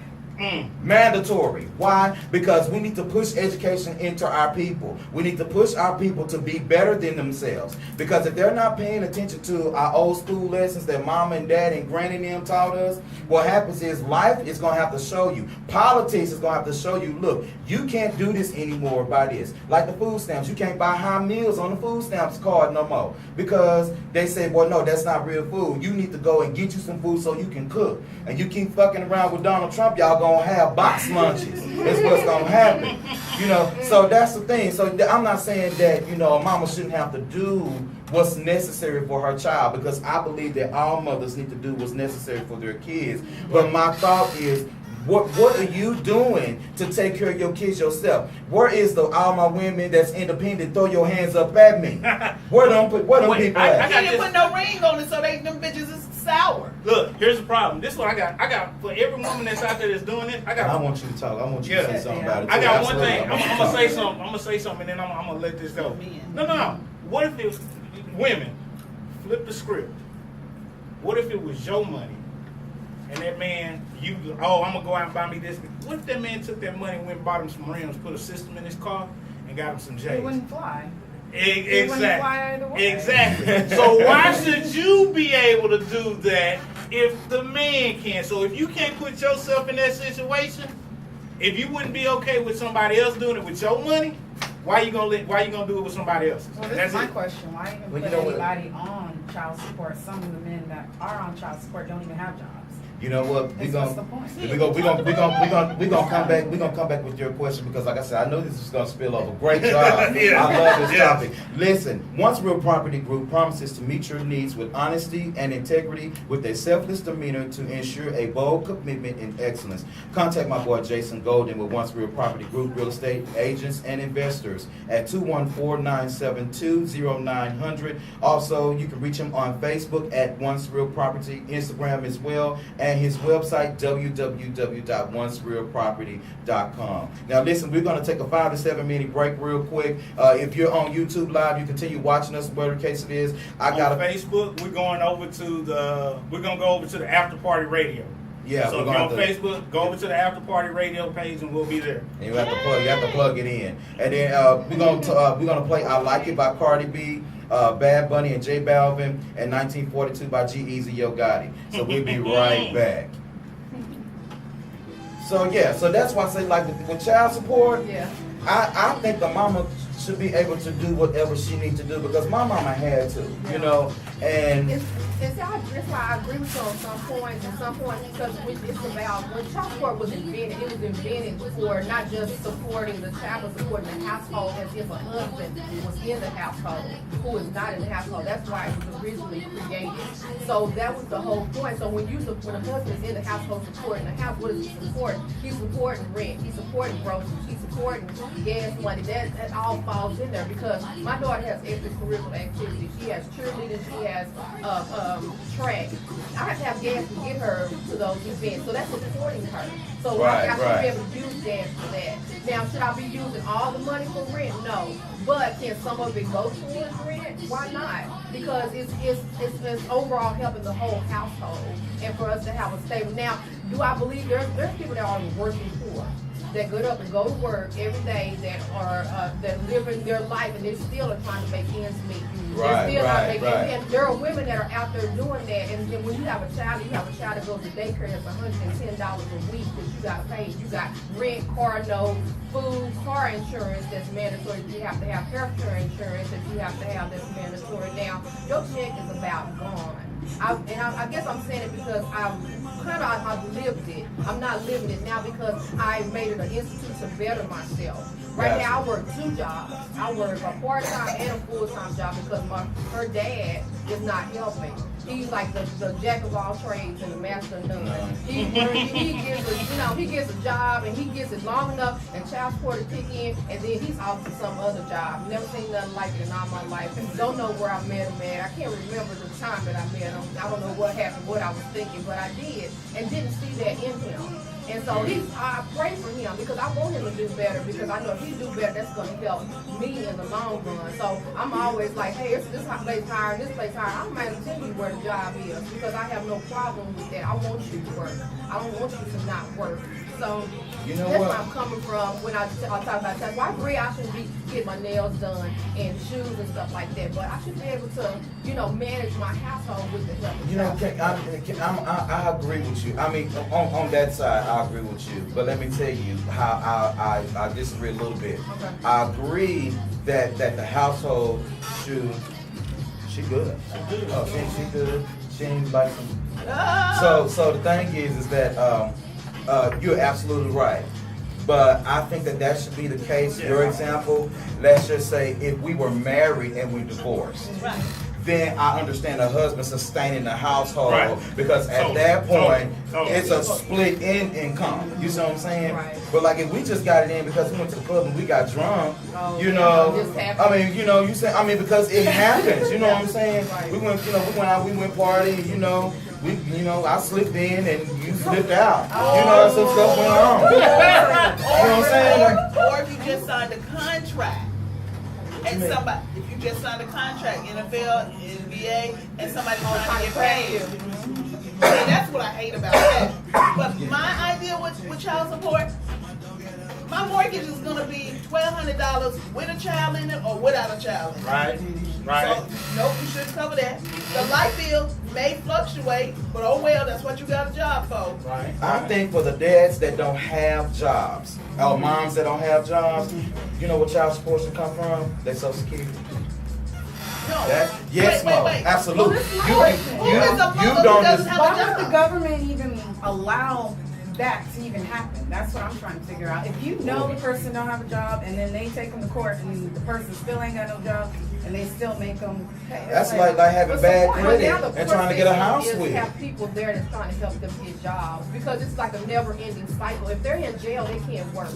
Mandatory. Why? Because we need to push education into our people. We need to push our people to be better than themselves. Because if they're not paying attention to our old school lessons that mom and dad and granny and them taught us, what happens is life is going to have to show you. Politics is going to have to show you, look, you can't do this anymore by this. Like the food stamps. You can't buy high meals on the food stamps card no more. Because they say, well, no, that's not real food. You need to go and get you some food so you can cook. And you keep fucking around with Donald Trump, y'all gonna have box lunches. That's what's gonna happen. You know, so that's the thing. So I'm not saying that, you know, a mama shouldn't have to do what's necessary for her child, because I believe that all mothers need to do what's necessary for their kids. But my thought is, what are you doing to take care of your kids yourself? Where is all my women that's independent? Throw your hands up at me. Where them people at? I didn't put no ring on it, so them bitches is sour. Look, here's the problem. This is what I got for every woman that's out there that's doing this. I want you to talk. I want you to say something about it. I got one thing. I'm gonna say something. I'm gonna say something, and then I'm gonna let this go. No. What if it was women? Flip the script. What if it was your money? And that man, I'm gonna go out and buy me this. What if that man took that money and went and bought him some rims, put a system in his car, and got him some J's? It wouldn't fly. Exactly. So why should you be able to do that if the man can? So if you can't put yourself in that situation, if you wouldn't be okay with somebody else doing it with your money, why you gonna do it with somebody else? Well, this is my question. Why even put anybody on child support? Some of the men that are on child support don't even have jobs. You know what? We're What's gonna the point? come back with your question because, like I said, I know this is gonna spill over. Great job. Yeah. I love this Yeah. topic. Listen, Once Real Property Group promises to meet your needs with honesty and integrity, with a selfless demeanor to ensure a bold commitment in excellence. Contact my boy Jason Golden with Once Real Property Group real estate agents and investors at 214-972-0900. Also, you can reach him on Facebook at Once Real Property, Instagram as well, and his website www.oncerealproperty.com. Now listen, we're going to take a 5 to 7 minute break real quick. If you're on YouTube Live, you continue watching us, whatever the case it is. On Facebook, we're going to go over to the After Party Radio. Yeah, so we're if you're on going to Facebook, go over to the After Party Radio page and we'll be there. And you have to plug it in. And then we're gonna play "I Like It" by Cardi B, Bad Bunny and J Balvin, and 1942 by G-Eazy, Yo Gotti. So we'll be right back. So that's why I say, like, with child support, Yeah. I think the mama should be able to do whatever she needs to do because my mama had to, you know, and That's why I agree with you on some points because it's about when child support was invented, it was invented for not just supporting the child, but supporting the household as if a husband was in the household who is not in the household. That's why it was originally created. So that was the whole point. So when a husband is in the household supporting the house, what is he supporting? He's supporting rent, he's supporting groceries, he's supporting gas money. That all falls in there because my daughter has extracurricular activities. She has cheerleading, she has track. I have to have gas to get her to those events, so that's supporting her. So I should be able to use gas for that. Now, should I be using all the money for rent? No. But can some of it go towards rent? Why not? Because it's overall helping the whole household and for us to have a stable. Now, do I believe there's people that are working poor? That get up and go to work every day, that are that living their life, and they still are trying to make ends meet. Right. And there are women that are out there doing that. And then when you have a child that goes to daycare, it's $110 a week that you got paid. You got rent, car note, food, car insurance that's mandatory. You have to have health care insurance that you have to have that's mandatory. Now your check is about gone. I guess I'm saying it because I've lived it. I'm not living it now because I made it an institute to better myself. Right now I work 2 jobs. I work a part-time and a full-time job because her dad is not helping. He's like the jack of all trades and the master of none. He gets a job and he gets it long enough and child support to kick in and then he's off to some other job. Never seen nothing like it in all my life. Don't know where I met him at. I can't remember the time that I met him. I don't know what happened, what I was thinking, but I did and didn't see that in him. And so I pray for him because I want him to do better because I know if he do better, that's going to help me in the long run. So I'm always like, hey, this place higher, this place higher. I might tell you where the job is because I have no problem with that. I want you to work. I don't want you to not work. So that's where I'm coming from when I talk about that. Well, I agree I shouldn't be getting my nails done and shoes and stuff like that, but I should be able to, manage my household with the help of I agree with you. I mean, on that side, I agree with you. But let me tell you how I disagree a little bit. Okay. I agree that the household should. She good. Oh, she good. She ain't like some. So the thing is that you're absolutely right. But I think that should be the case. Your example, let's just say if we were married and we divorced. Right. Then I understand the husband sustaining the household because at Totally, that point totally. it's a split in income. You see what I'm saying? Right. But like if we just got it in because we went to the club and we got drunk, Oh, you yeah, know, this happened. I mean, you say, I mean because it happens. You know what I'm saying? Right. We went out, we went party. I slipped in and you slipped out. Some stuff went on. You know what I'm saying? Or if you just signed a contract and if you just signed a contract, NFL, NBA, and somebody's trying to get paid. See, that's what I hate about that. But my idea with child support, my mortgage is going to be $1,200 with a child in it or without a child in it. Right. So, nope, you shouldn't cover that. The light bill may fluctuate, but oh well, that's what you got a job for. Right. I think for the dads that don't have jobs, or moms that don't have jobs, you know where child support should come from? They Social Security. No. Yes, wait. absolutely. Well, You you don't just. Why does the government even allow that to even happen? That's what I'm trying to figure out. If you know the person don't have a job and then they take them to court and the person still ain't got no job and they still make them pay. That's like having bad credit Now the and trying to get a house is with. have people there that's trying to help them get jobs because it's like a never-ending cycle. If they're in jail, they can't work,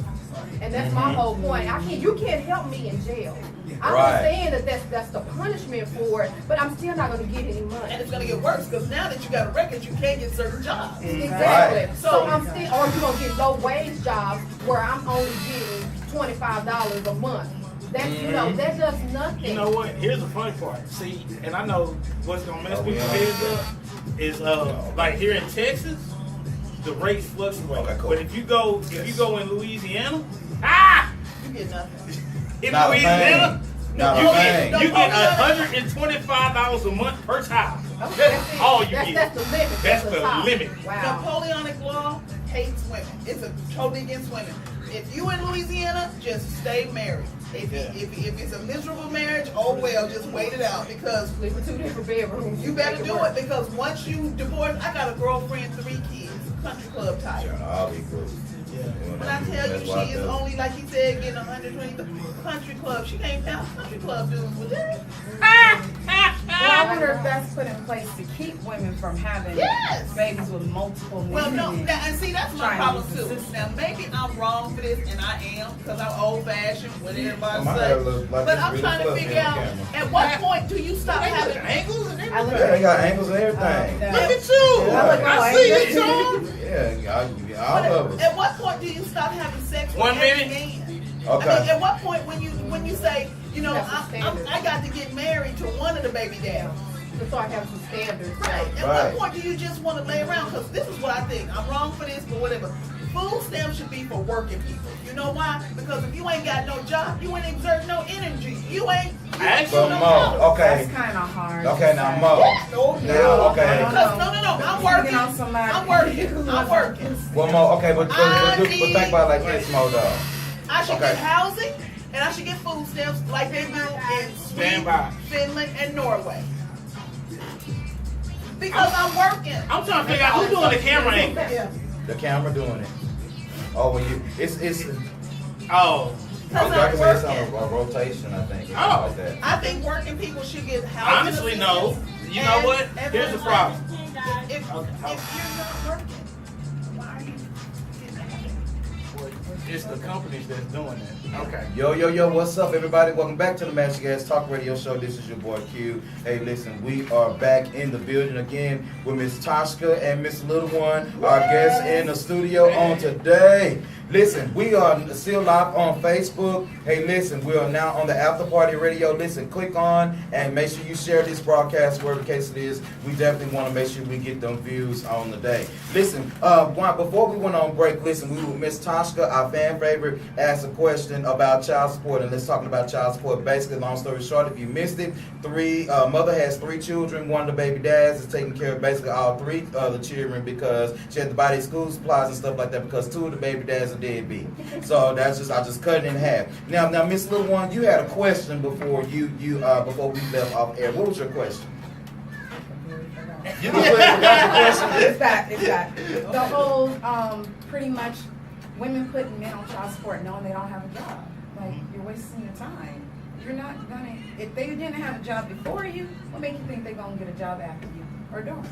and that's my whole point. You can't help me in jail. I'm not saying that that's the punishment for it, but I'm still not going to get any money. And it's gonna get worse because now that you got a record, you can't get certain jobs. Exactly. Right. So I'm still, or you're gonna get low wage jobs where I'm only getting $25 a month. That's that does nothing. You know what? Here's the funny part. See, and I know what's gonna mess people's heads up is like here in Texas, the rates fluctuate. Okay, cool. But if you go in Louisiana, You get nothing. in Not a Louisiana, thing. Not a you thing. get $125 a month per child. That's all you get. That's the limit. That's the top. limit. Wow. Napoleonic law hates women. It's totally against women. If you in Louisiana, just stay married. If it's a miserable marriage, oh well, just wait it out because Live in 2 different bedrooms. you better do it because once you divorce, I got a girlfriend, 3 kids, country club type. I'll be cool. When I tell you she is only, like he said, getting 120 country club, she can't count country club dudes with that. Well, I wonder if that's put in place to keep women from having babies with multiple men. Well, no, and see, that's my Trying to problem be too. consistent. Now, maybe I'm wrong for this, and I am, because I'm old-fashioned, what everybody My say. hair look like But it's I'm really trying to fluffy figure on out, camera. at what point do you stop They got having angles and I look everything. Yeah, they got angles and everything. no. Look at you. I look I like see that. you, John. Yeah, all of us. At what point do you stop having sex with 1 every minute. man? Okay. I mean, at what point when you say, That's the standard. I got to get married to one of the baby dads? To start having some standards. Right. At Right. what point do you just want to lay around? Because this is what I think. I'm wrong for this, but whatever. Food stamps should be for working people. You know why? Because if you ain't got no job, you ain't exert no energy. You ain't. Actually, But Mo, okay. That's kind of hard. Okay, now Mo. No, Now, okay. Because no. I'm working. On somebody. I'm working. I'm working. Well, Mo, okay, but think about it like this, Mo, though. I should Okay. get housing and I should get food stamps like they do in Stand Sweden, by. Finland, and Norway. Because I'm working. I'm trying to figure out who's doing the camera angle. Yeah. The camera doing it. Oh, well, it's Oh, Because I I'm think it's on working. a rotation, I think. or Oh. something like that. I think working people should get housing. honestly, no. assistance You know and- what? and Here's the food problem. stamps. If you're not working, why are you getting housing? It's the companies that's doing that. Okay. Yo, what's up, everybody? Welcome back to the Mashthagas Talk Radio Show. This is your boy Q. Hey, listen, we are back in the building again with Miss Toshika and Miss Little One, our guests in the studio on today. Listen, we are still live on Facebook. Hey, listen, we are now on the After Party Radio. Listen, click on and make sure you share this broadcast, wherever the case it is. We definitely want to make sure we get them views on the day. Listen, before we went on break, listen, we were Miss Toshika, our fan favorite, asked a question about child support, and let's talking about child support. Basically, long story short, if you missed it, mother has 3 children. One of the baby dads is taking care of basically all 3 of the children because she had to buy these school supplies and stuff like that because 2 of the baby dads are deadbeat. So I just cut it in half. Now, Miss Little One, you had a question before before we left off air. What was your question? You completely forgot the question. It's that. The whole, pretty much, women putting men on child support knowing they don't have a job. Like, you're wasting your time. You're not gonna, if they didn't have a job before you, what make you think they're gonna get a job after you or don't?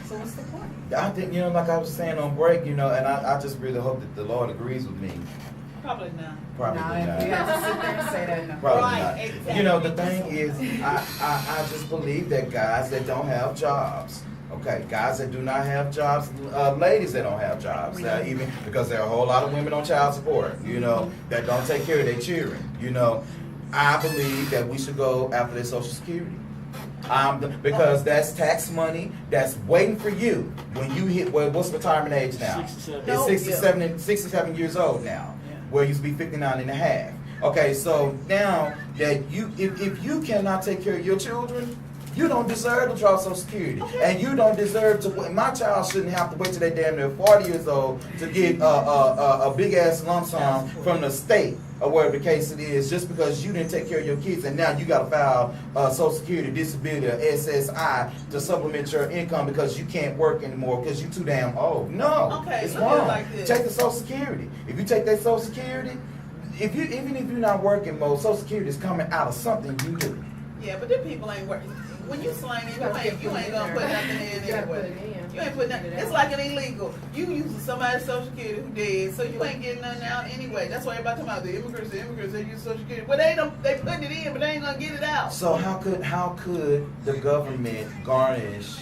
So what's the point? I think, like I was saying on break, and I just really hope that the Lord agrees with me. Probably not. Probably Nah, not. if you have to sit there and say that, no. Probably Right, not. exactly. The thing is, I just believe that guys that don't have jobs, okay, guys that do not have jobs, ladies that don't have jobs, even because there are a whole lot of women on child support, that don't take care of their children, I believe that we should go after their Social Security. Because that's tax money that's waiting for you when you hit, what's retirement age now? 67. It's 67 years old now, where you used to be 59 and a half. Okay, so now that if you cannot take care of your children, you don't deserve to draw Social Security. And you don't deserve to, my child shouldn't have to wait till they're damn near 40 years old to get a big ass lump sum from the state. or whatever the case it is, just because you didn't take care of your kids and now you got to file Social Security, disability, or SSI to supplement your income because you can't work anymore because you're too damn old. No, Okay, it's look at it wrong. like this. Take the Social Security. If you take that Social Security, even if you're not working, Social Security is coming out of something you do. Yeah, but them people ain't working. When you slanging, you ain't gonna put nothing in You gotta put anyway. it in. You ain't putting nothing. It's like an illegal. You using somebody's Social Security who dead, so you ain't getting nothing out anyway. That's why everybody talking about the immigrants, they use Social Security. Well, they putting it in, but they ain't gonna get it out. So how could the government garnish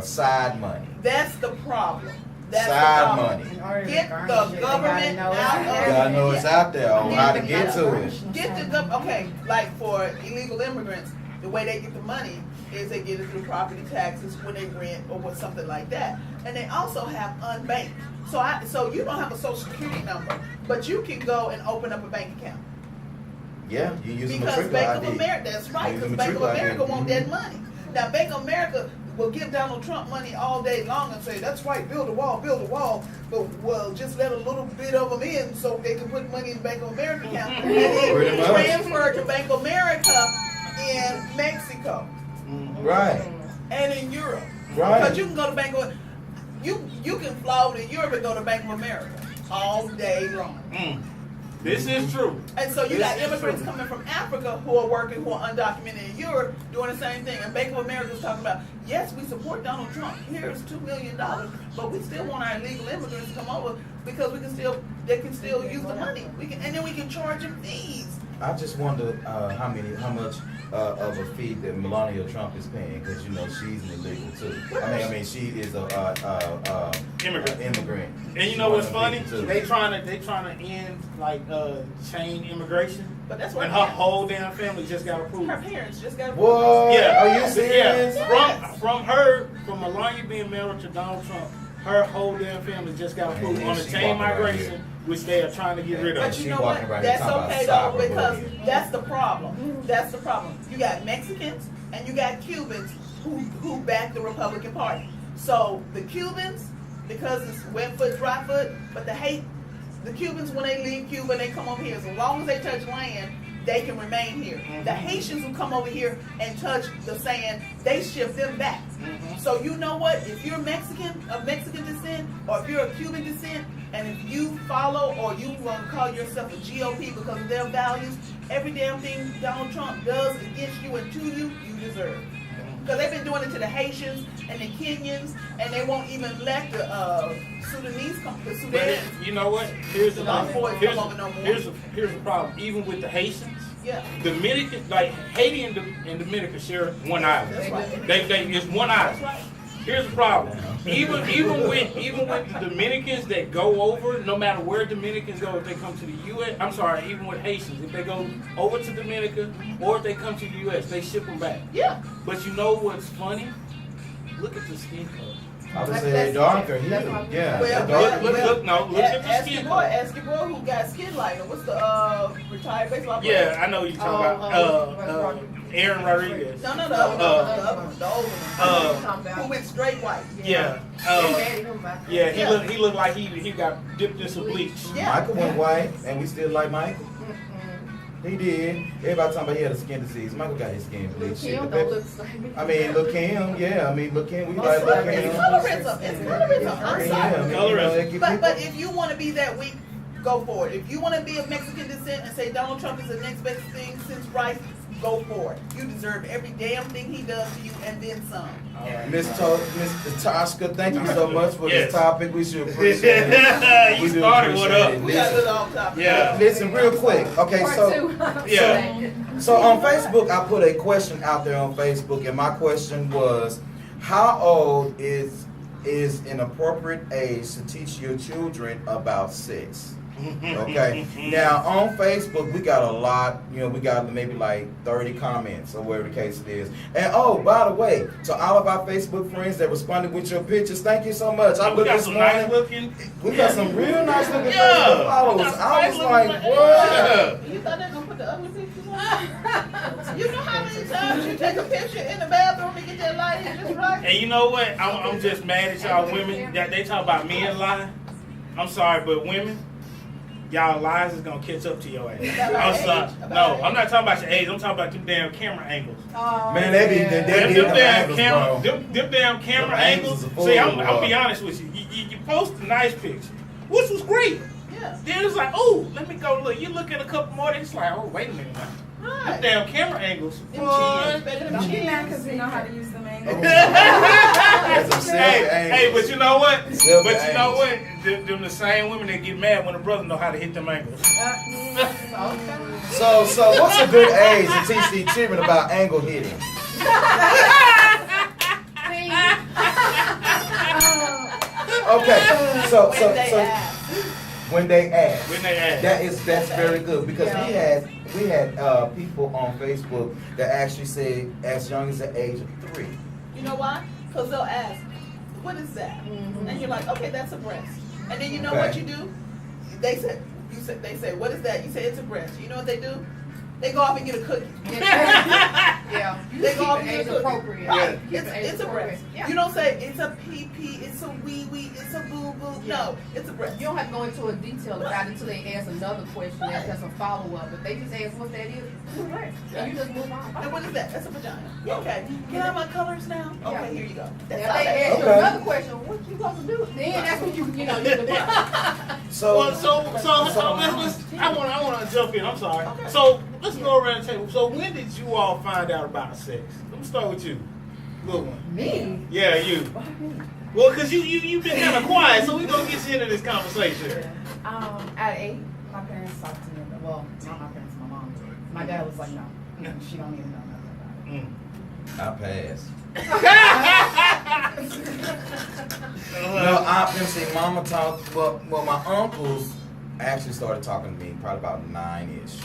side money? That's the problem. That's Side the problem. money. In order to Get garnish the it, they government gotta know out it's of You gotta know it's out there on how to Yeah, get to it. Get the okay, like for illegal immigrants, the way they get the money is they get it through property taxes when they rent or what something like that, and they also have unbanked. So you don't have a Social Security number, but you can go and open up a bank account Yeah, you use a because matriculate Bank ID. of America. That's right, Use because a Bank of matriculate America ID. want that money. Now Bank of America will give Donald Trump money all day long and say, that's right, build a wall, but well, just let a little bit of them in so they can put money in the Bank of America account and Pretty then much. transfer to Bank of America in Mexico Right, and in Europe. Right. Because you can go to Bank of you can fly over to Europe and go to Bank of America all day long. This is true. And so you This got is immigrants true. coming from Africa who are working, who are undocumented in Europe, doing the same thing. And Bank of America is talking about, yes, we support Donald Trump. Here's $2 million, but we still want our illegal immigrants to come over because they can still use the money. And then we can charge them fees. I just wonder how much of a fee that Melania Trump is paying because she's an illegal too. I mean she is a immigrant. And you know what's She's one funny? of them too. They trying to end like chain immigration. But that's what And her whole damn family just got approved. her parents just got What? Yeah. Are you serious? Yeah. From Melania being married to Donald Trump, her whole damn family just got approved Man, on the she chain walking around migration, here. which they are trying to get rid of. But you She know walking what? around here That's talking okay about though, because cyberbullying. that's the problem. That's the problem. You got Mexicans and you got Cubans who back the Republican Party. So the Cubans, because it's wet foot, dry foot, but the Cubans when they leave Cuba and they come over here, as long as they touch land, they can remain here. The Haitians who come over here and touch the sand, they ship them back. So you know what? If you're Mexican, of Mexican descent, or if you're of Cuban descent, and if you follow or you want to call yourself a GOP because of their values, every damn thing Donald Trump does against you and to you, you deserve. Because they've been doing it to the Haitians and the Kenyans, and they won't even let the Sudanese come. The But Sudan. you know what? Here's the Lost boys here's, come over no more. here's the problem. Even with the Haitians, Yeah. Dominican, like Haiti and Dominica share one island. That's right. It's one That's island. right. Here's the problem. Even with the Dominicans that go over, no matter where Dominicans go, if they come to the U.S., I'm sorry, even with Haitians, if they go over to Dominica or if they come to the U.S., they ship them back. Yeah. But you know what's funny? Look at the skin color. I would That's- say that's- darker that's here. what I'm Yeah, saying. they're Well, darker. Look at the Ask skin your boy, color. ask your boy who got skin lighter. What's the retired baseball player? Yeah, I know you're talking about Aaron Rodriguez. No, the older one. Who went straight white. Yeah. Yeah, he looked like he got dipped in some bleach. Yeah. Michael went white, and we still like Michael. He did. Everybody talking about he had a skin disease. Michael got his skin bleached. Shit, the pep- I mean, look him. Yeah, I mean, look him. We like look It's him. colorism. It's colorism. I'm Yeah, I sorry. mean, it can But be- if you want to be that weak, go for it. If you want to be of Mexican descent and say Donald Trump is the next best thing since Rice, go for it. You deserve every damn thing he does to you and then some. Miss Toshika, thank you so much for Yes. this topic. We should appreciate it. You We do started appreciate what up. it. We got a Listen, little off topic. Yeah. listen, real quick. Okay, so Yeah. so on Facebook, I put a question out there on Facebook, and my question was, how old is an appropriate age to teach your children about sex? Okay. Now on Facebook, we got a lot. We got maybe like 30 comments or whatever the case it is. And oh, by the way, to all of our Facebook friends that responded with your pictures, thank you so much. I We looked got this some morning. nice looking. We got some real nice looking Yeah. Facebook followers. We got some I nice was looking like, friends. what? You thought they were gonna put the ugly pictures on? You know how many times you take a picture in the bathroom to get that light in just right? And you know what? I'm just mad at y'all women that they talk about men lying. I'm sorry, but women, y'all lies is gonna catch up to your ass. About I'm age? sorry. About No, age? I'm not talking about your age. I'm talking about them damn camera angles. Oh, Man, they be yeah. they Them be damn angles, camera, bro. them damn camera Them angles. angles is a See, fool, I'll be bro. honest with you. You post a nice picture, which was great. Yeah. Then it's like, oh, let me go look. You look at a couple more, it's like, oh, wait a minute now. Right. Them damn camera angles. Them Boy. cheese, better than Don't get cheese. mad because we know how to use them angles. That's some Hey, silver hey, angles. but you know what? Silver But you know angles. what? Them the same women that get mad when the brother know how to hit them angles. So what's a good age to teach these children about angle hitting? Okay, so when they ask. When they ask. That's very good because we had people on Facebook that actually say as young as the age of 3. You know why? Because they'll ask, what is that? Mhm. And you're like, okay, that's a breast. And then you know Okay. what you do? They say, what is that? You say it's a breast. You know what they do? They go off and get a cookie. Yeah. You They just go keep off it and get age a cookie. appropriate. Right. Keep it age It's a appropriate. breast. Yeah. You don't say it's a pee-pee, it's a wee-wee, it's a boo-boo. Yeah. No, it's a breast. You don't have to go into a detail about it until they ask another question that's a follow-up. If they just ask what that is, it's a breast. And you just move on. And what is that? That's a vagina. Okay. Can I have my colors now? Yeah. Okay, here you go. If That's they all that ask is. you Okay. another question, what you supposed to do? Then that's when you the So Well, I want to jump in. I'm sorry. Okay. So let's go around the table. So when did you all find out about sex? Let me start with you, little one. Me? Yeah, you. Why me? Well, because you've been kind of quiet, so we're going to get you into this conversation. At 8, my parents talked to me. Well, not my parents, my mom. My dad was like, no, she don't even know nothing about it. Mm. I passed. No, let me see. Mama talked. Well, my uncles actually started talking to me probably about 9-ish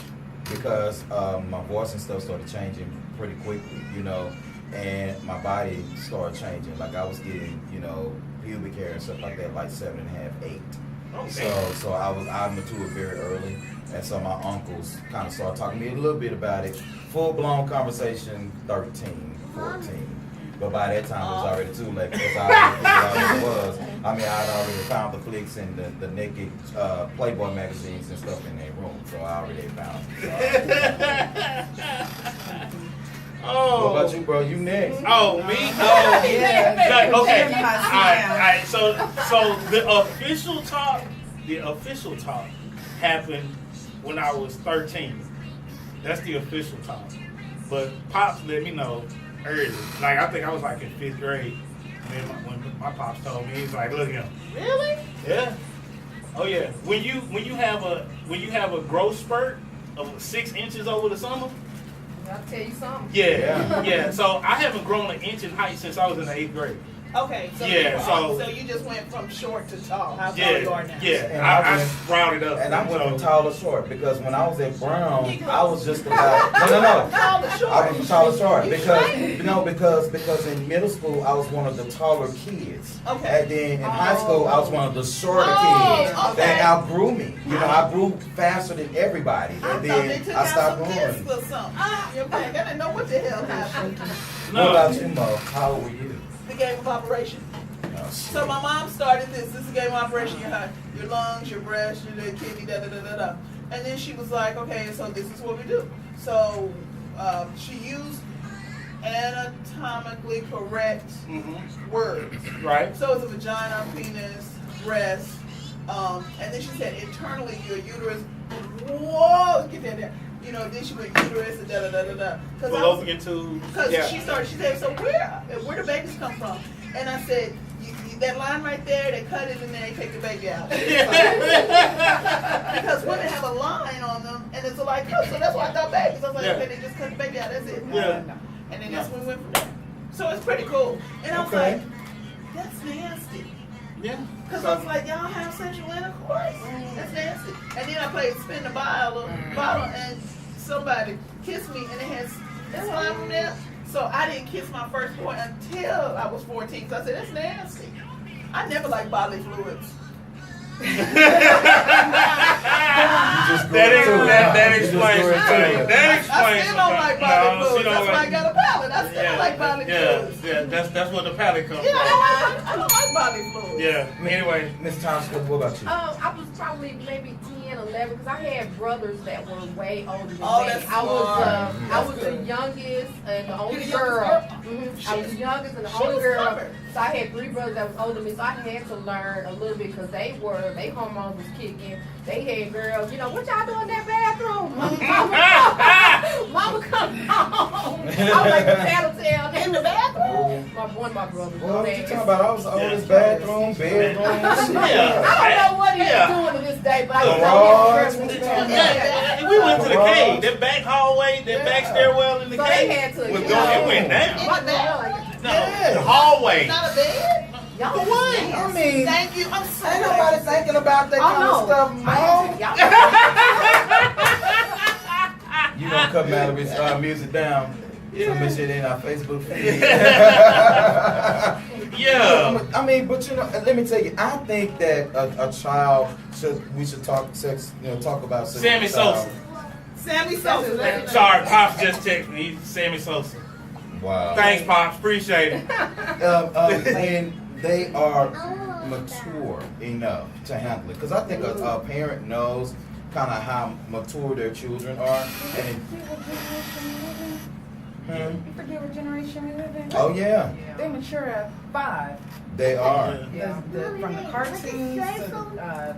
because my voice and stuff started changing pretty quickly, you know, and my body started changing. Like I was getting, you know, pubic hair and stuff like that, like 7.5, 8. Okay. So I matured very early, and so my uncles kind of started talking to me a little bit about it. Full blown conversation, 13, 14. But by that time, it was already too late because I already figured out what it was. I mean, I'd already found the flicks and the naked Playboy magazines and stuff in their room, so I already found it. Oh. What about you, bro? You next. Oh, me? Oh, Yeah. okay. Everybody sit All down. right. So the official talk happened when I was 13. That's the official talk. But Pops let me know early. Like, I think I was like in 5th grade. And then when my Pops told me, he's like, look at him. Really? Yeah. Oh yeah. When you have a growth spurt of 6 inches over the summer. I'll tell you something. Yeah. So I haven't grown an inch in height since I was in the 8th grade. Okay, so, Yeah, so you just went from short to tall. How tall you are now? And Yeah. I I went- sprouted up. And I went from So- tall to short because when I was at Brown, I was just about no. Tall to short. I went from tall to short You because straight? because in middle school I was one of the taller kids. Okay. And then in high school I was one of the shorter Oh, kids okay. that outgrew me. You know, I grew faster than everybody, I and thought they then took I out stopped some growing. discs or something. You're back. I didn't know what the hell happened. What about you, Mo? How old were you? The game of operation. Oh, So my mom started this. This is a game of operation. You have your lungs, your breast, your kidney, da da da da da. And then she was like, okay, so this is what we do. So she used anatomically correct words. Right. So it's a vagina, penis, breast. And then she said internally your uterus. Whoa, get that there. You know, then she went uterus and da da da da da. Fallopian tube. Because Yeah. she said, so where do babies come from? And I said, that line right there, they cut it and then they take the baby out. Because women have a line on them and it's a like cut, so that's why I thought babies. I was like, Yeah. okay, they just cut the baby out, that's it. Yeah. And then that's when we went from there. So it's pretty cool. And I was Okay. like, that's nasty. Yeah. Because I was like, y'all have sexual intercourse? That's nasty. And then I played spin the bottle and somebody kissed me and it had slime on there. So I didn't kiss my first boy until I was 14. So I said, that's nasty. I never liked bodily fluids. You just grew That into it, huh? that You just explains grew some into things. it. That I explains still some don't things. like bodily No, she fluids. don't That's why I like. got a palate. I still don't like bodily fluids. Yeah. That's where the palate comes Yeah, from. I don't like bodily fluids. Yeah. Anyway. Miss Toshika, what about you? I was probably maybe 10, 10, 11, because I had brothers that were way older than Oh, me. that's I was smart. the youngest and the only the girl. youngest girl? I was the youngest and the She only was girl. covered. So I had 3 brothers that was older than me, so I had to learn a little bit because they hormones was kicking. They had girls, you know, what y'all doing in that bathroom? Mama come home. I was like the tattletale in the bathroom. One of my brothers. Well, what you they- talking about? I was on this bathroom, bedroom, shit. Yeah. I don't know what he's Yeah. doing to this day, but I Garage, just know he's what you Yeah, we went to the cave. That back hallway, that back stairwell in the So cave they had to, was you going. know, It went down. What the hell? No, Yeah. the hallway. Not a bed? Y'all The just what? nasty. I mean, Thank you. I'm so ain't nobody thinking about that kind of stuff, Mom. You gonna cut Mallory's music down? Some of shit in our Facebook feed. Yeah. I mean, but you know, let me tell you, I think that a child we should talk sex, talk about sex. Sammy with a child. Sosa. Sammy Sosa. Sorry, Pops just texted me. He's Sammy Sosa. Wow. Thanks, Pops. Appreciate it. And they are mature enough to handle it. Because I think a parent knows kind of how mature their children are. And You forget what generation we live in? oh yeah, They mature at 5. they are. From the cartoons to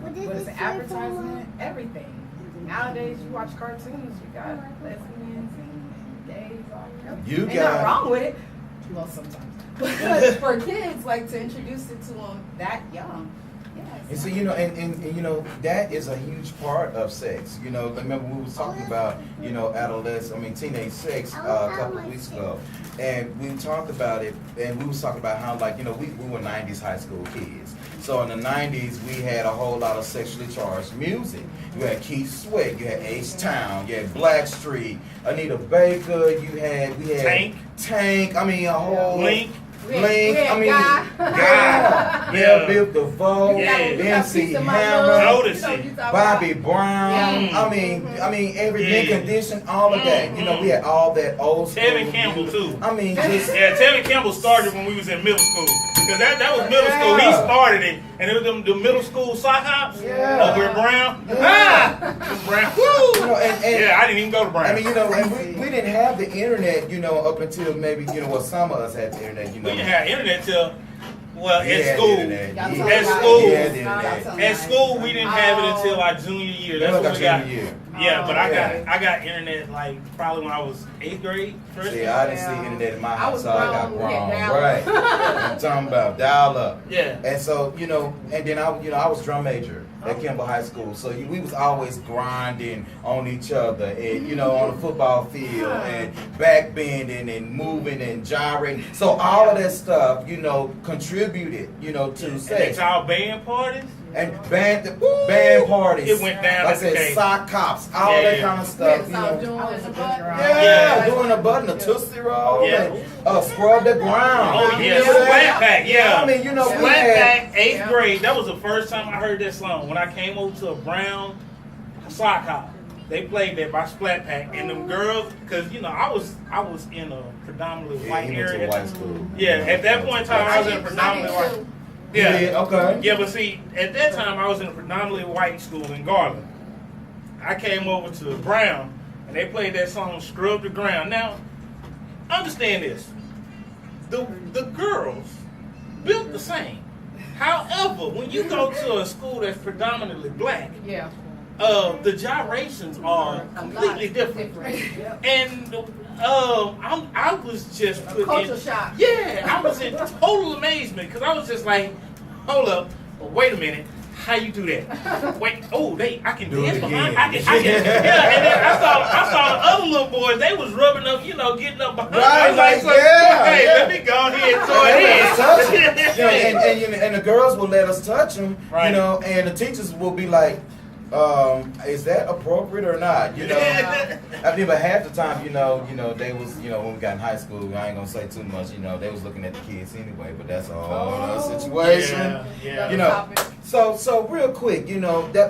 what is it, advertisement, everything. Nowadays, you watch cartoons, you got lesbians and gays. All You Ain't nothing got wrong with it. Well, sometimes. But for kids, like to introduce it to them that young. And so, and that is a huge part of sex. Remember we was talking about, teenage sex a couple of weeks ago. And we talked about it, and we was talking about how, we were 90s high school kids. So in the 90s, we had a whole lot of sexually charged music. You had Keith Sweat, you had H-Town, you had Blackstreet, Anita Baker, we had Tank, a whole... Link. Yeah, Bill DeVoe, Yeah. MC Hammer, Jodeci. Bobby Brown. Yeah. I mean, every mint Yeah. condition, all of that. We had all that old school. Tevin Campbell, too. Just Tevin Campbell started when we was in middle school. Because that was middle school. He started it. And it was the middle school sock hops over at Brown. Brown. Woo! and I didn't even go to Brown. and we didn't have the internet, up until maybe, some of us had the internet, We didn't have internet till, We at had school. the internet. Y'all Yeah. talking At about school. We had the internet. At school, we didn't have it until our junior year. That's when we got. Year. Yeah, but Yeah. I got internet probably when I was 8th grade. First See, grade. I didn't see internet in my I house, was so I got grown, we had grown. dial-up. Right. I'm talking about dial up. Yeah. And so, and then I was drum major at Kimball High School. So we was always grinding on each other and, on the football field and back bending and moving and gyrating. So all of that stuff, contributed, to And sex. y'all band parties. And band parties. It went down Like I at the said, cave. sock cops, all that kind of stuff. Doing the butt. Yeah, doing a button, a Tootsie Roll, Yeah. and scrub the ground. Oh yeah, You know what I'm saying? Splat Pack. Yeah. we Splat had, Pack, 8th grade. That was the first time I heard that song. When I came over to a Brown sock hop, they played that by Splat Pack, and them girls, because I was in a predominantly white he went to area. white school. Yeah, at that point in time, I was in a predominantly white. Yeah. Okay. Yeah, but see, at that time I was in a predominantly white school in Garland. I came over to Brown and they played that song "Scrub the Ground." Now, understand this: the girls built the same. However, when you go to a school that's predominantly black, Yeah. the gyrations are completely different. And I was just put Culture in, shock. yeah, I was in total amazement because I was just like, hold up, wait a minute, how you do that? Wait, I can Do it dance behind, again. I can, yeah. And then I saw the other little boys, they was rubbing up, getting up behind. Right, I was like, like, yeah, hey, yeah. let me go ahead They let us touch and them. And the girls will let us touch them, Right. and the teachers will be like, is that appropriate or not? I mean, but half the time, they was, when we got in high school, I ain't gonna say too much, they was looking at the kids anyway, but that's a whole other situation. Yeah. So real quick, that